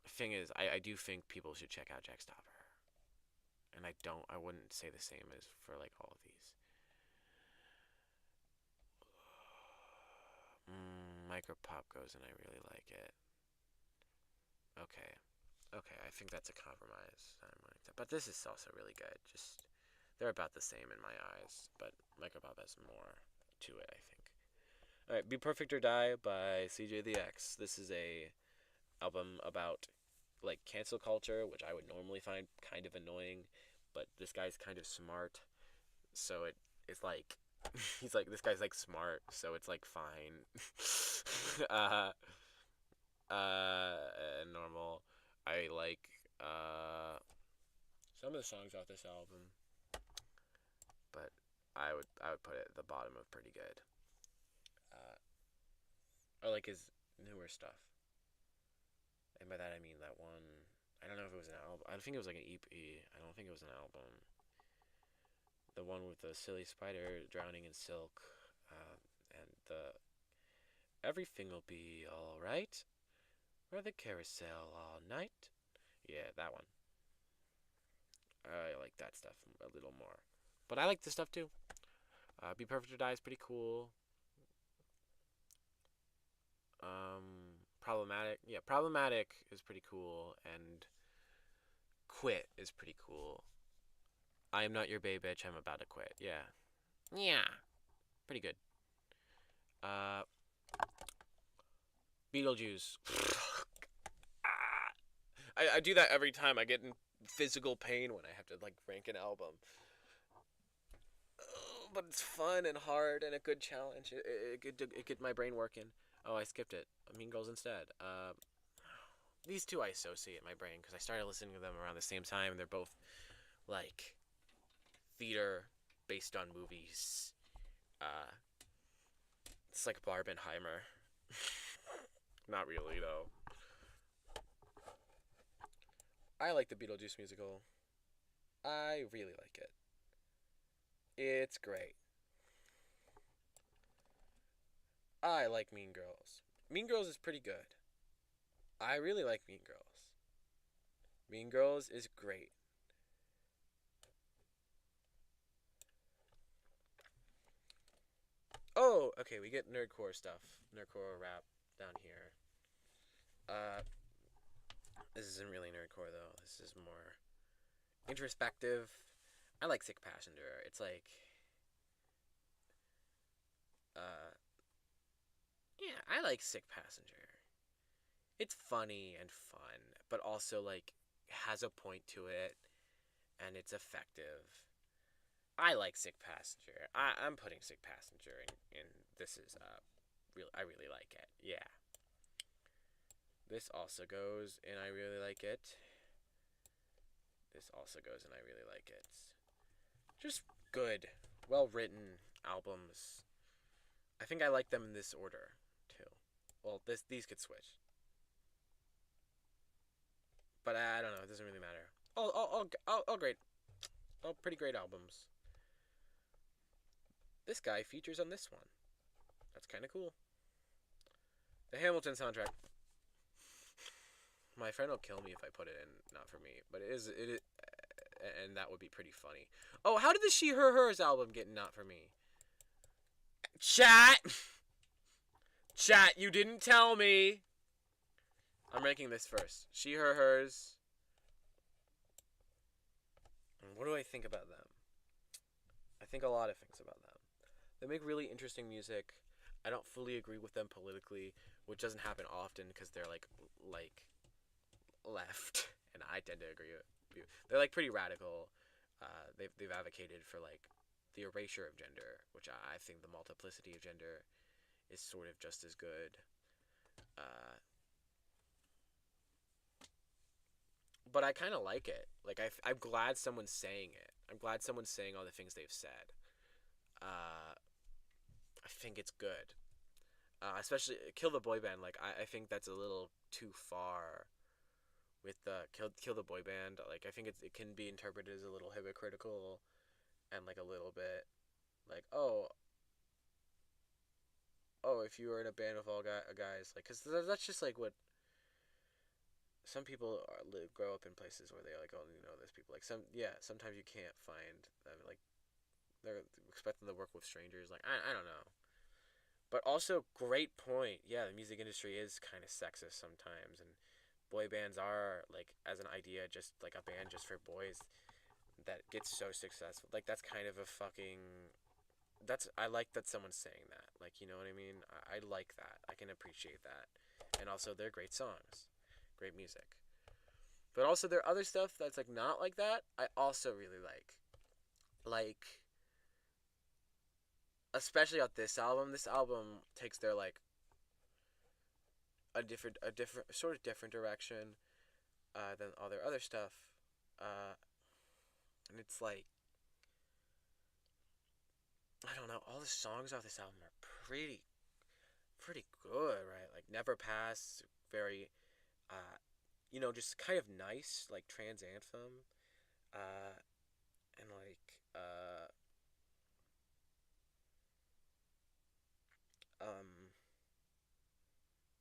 The thing is, I do think people should check out Jack Stauber, and I wouldn't say the same as for like all of these. Micropop goes, and I really like it. Okay, okay, I think that's a compromise. But this is also really good. Just they're about the same in my eyes, but Micropop has more to it, I think. All right, Be Perfect or Die by CJ the X. This is a album about like cancel culture, which I would normally find kind of annoying, but this guy's kind of smart, so it's like he's like this guy's like smart, so it's like fine. uh, Normal. I like some of the songs off this album, but I would put it at the bottom of pretty good. Uh, I like his newer stuff, and by that I mean that one. I don't know if it was an album. I think it was like an EP. I don't think it was an album. The one with the silly spider drowning in silk, and the everything will be all right. Or the carousel all night. Yeah, that one. I like that stuff a little more, but I like this stuff too. Be Perfect or Die is pretty cool. Problematic. Yeah, Problematic is pretty cool, and Quit is pretty cool. I am not your bae bitch. I'm about to quit. Yeah, yeah, pretty good. Uh, Beetlejuice. I do that every time. I get in physical pain when I have to like rank an album. But it's fun and hard and a good challenge. It get my brain working. Oh, I skipped it. Mean Girls instead. These two I associate in my brain because I started listening to them around the same time. They're both like theater based on movies. Uh, it's like Barbenheimer. Not really though. I like the Beetlejuice musical. I really like it. It's great. I like Mean Girls. Mean Girls is pretty good. I really like Mean Girls. Mean Girls is great. Oh, okay, we get nerdcore stuff. Nerdcore rap down here. Uh, this isn't really nerdcore though. This is more introspective. I like Sick Passenger. It's like, uh, yeah, I like Sick Passenger. It's funny and fun, but also like has a point to it, and it's effective. I like Sick Passenger. I'm putting Sick Passenger in. This is real. I really like it. Yeah. This also goes, and I really like it. This also goes, and I really like it. Just good, well written albums. I think I like them in this order too. Well, these could switch, but I don't know. It doesn't really matter. All great, all pretty great albums. This guy features on this one. That's kind of cool. The Hamilton soundtrack. My friend will kill me if I put it in. Not for me, but it is. And that would be pretty funny. Oh, how did the She Her Hers album get not for me? Chat, chat. You didn't tell me. I'm ranking this first. She Her Hers. What do I think about them? I think a lot of things about them. They make really interesting music. I don't fully agree with them politically, which doesn't happen often because they're like left, and I tend to agree with you. They're like pretty radical. They've advocated for like the erasure of gender, which I think the multiplicity of gender is sort of just as good. But I kind of like it. Like I'm glad someone's saying it. I'm glad someone's saying all the things they've said. I think it's good. Especially Kill the Boy Band. Like I think that's a little too far with the kill the boy band. Like I think it can be interpreted as a little hypocritical and like a little bit like if you were in a band of all guys like because that's just like what some people grow up in places where they like only know those people like sometimes you can't find them like they're expecting to work with strangers like I don't know. But also, great point. Yeah, the music industry is kind of sexist sometimes, and boy bands are like as an idea just like a band just for boys that gets so successful. Like that's kind of a fucking I like that someone's saying that. Like, you know what I mean? I like that. I can appreciate that. And also they're great songs. Great music. But also there are other stuff that's like not like that. I also really like. Like especially on this album. This album takes their like a different sort of different direction than all their other stuff. And it's like I don't know, all the songs off this album are pretty good, right? Like Never Pass, very just kind of nice, like trans anthem. And like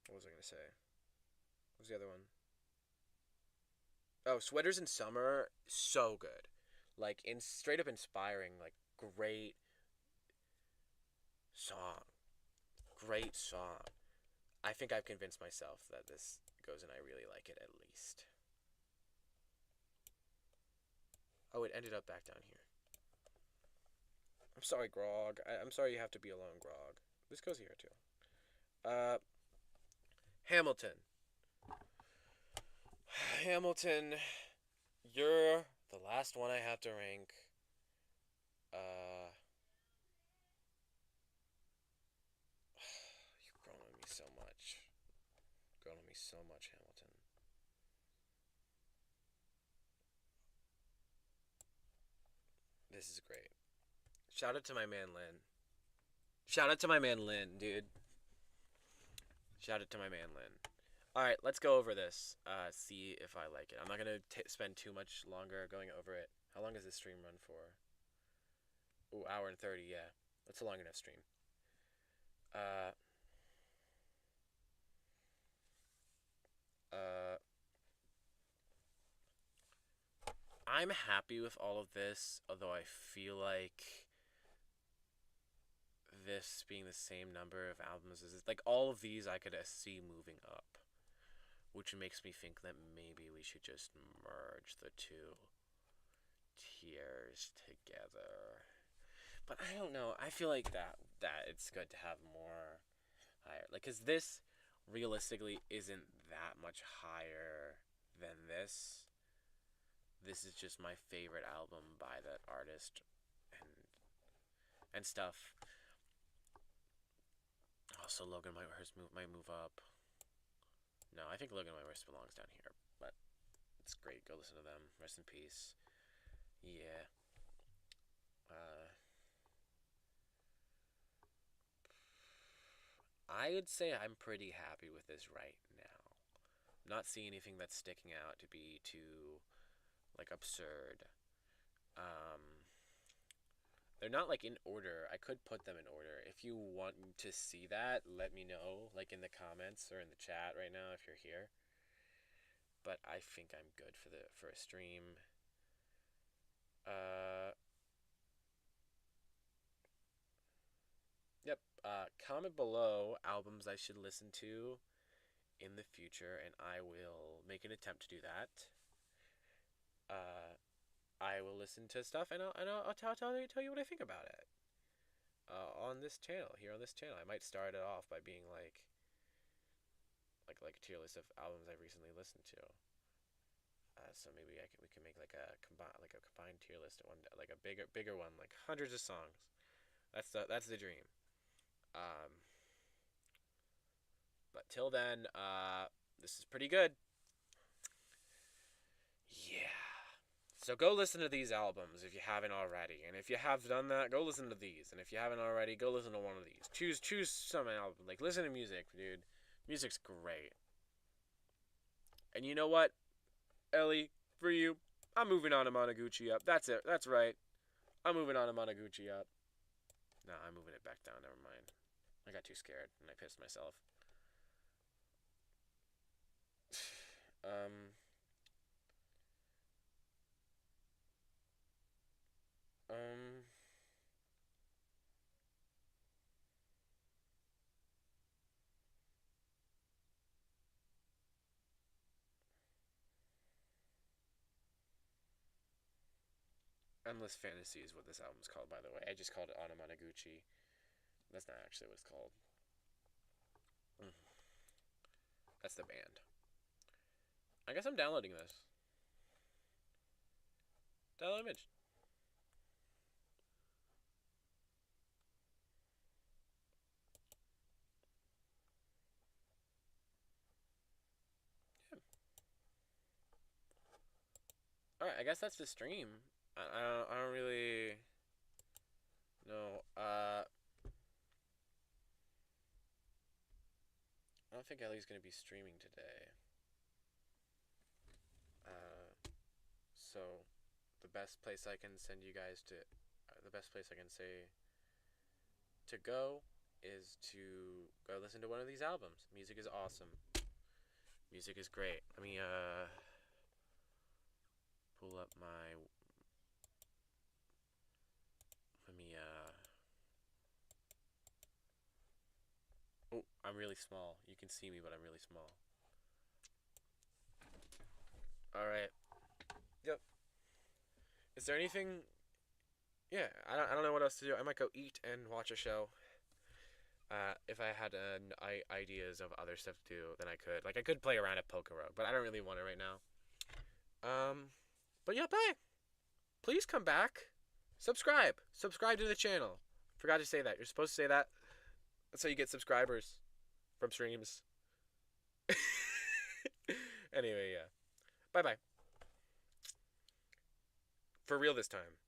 what was I gonna say? What was the other one? Oh, Sweaters in Summer, so good. Like in straight up inspiring, like great song. Great song. I think I've convinced myself that this goes and I really like it at least. Oh, it ended up back down here. I'm sorry, Grog. I'm sorry you have to be alone, Grog. This goes here too. Hamilton. Hamilton, you're the last one I have to rank. You've grown on me so much. Grown on me so much, Hamilton. This is great. Shout out to my man Lynn. Shout out to my man Lynn, dude. Shout out to my man Lynn. All right, let's go over this. See if I like it. I'm not gonna spend too much longer going over it. How long does this stream run for? Ooh, hour and 30. Yeah, that's a long enough stream. Uh. Uh. I'm happy with all of this, although I feel like this being the same number of albums as like all of these I could see moving up, which makes me think that maybe we should just merge the two tiers together. But I don't know. I feel like that it's good to have more higher, like, cause this realistically isn't that much higher than this. This is just my favorite album by that artist, and stuff. Also, Logan might move up. No, I think Logan Myers belongs down here, but It's great. Go listen to them. Rest in peace. Yeah. Uh, I would say I'm pretty happy with this right now. I'm not seeing anything that's sticking out to be too like absurd. Um, they're not like in order. I could put them in order. If you want to see that, let me know, like in the comments or in the chat right now if you're here. But I think I'm good for a stream. Uh, yep. Comment below albums I should listen to in the future, and I will make an attempt to do that. Uh, I will listen to stuff, and I'll tell you what I think about it. On this channel, here on this channel, I might start it off by being like a tier list of albums I've recently listened to. So maybe we can make like a combined tier list at one, like a bigger one, like hundreds of songs. That's the dream. Um, but till then, this is pretty good. Yeah. So go listen to these albums if you haven't already, and if you have done that, go listen to these, and if you haven't already, go listen to one of these. Choose some album. Like listen to music, dude. Music's great. And you know what, Ellie, for you, I'm moving on to Monoguchi up. That's it. That's right. I'm moving on to Monoguchi up. No, I'm moving it back down. Never mind. I got too scared and I pissed myself. um. Um. Endless Fantasy is what this album's called, by the way. I just called it Monoguchi. That's not actually what it's called. That's the band. I guess I'm downloading this. Download image. Yeah. Alright, I guess that's the stream. I don't really know. I don't think Ellie's gonna be streaming today. So the best place I can send you guys to, the best place I can say to go is to go listen to one of these albums. Music is awesome. Music is great. Let me pull up my. Let me Oh, I'm really small. You can see me, but I'm really small. All right. Yep. Is there anything? Yeah, I don't know what else to do. I might go eat and watch a show. If I had ideas of other stuff to do, then I could. Like I could play around at Poker Road, but I don't really want it right now. But yeah, bye. Please come back. Subscribe. Subscribe to the channel. Forgot to say that. You're supposed to say that. That's how you get subscribers from streams. Anyway, yeah. Bye bye. For real this time.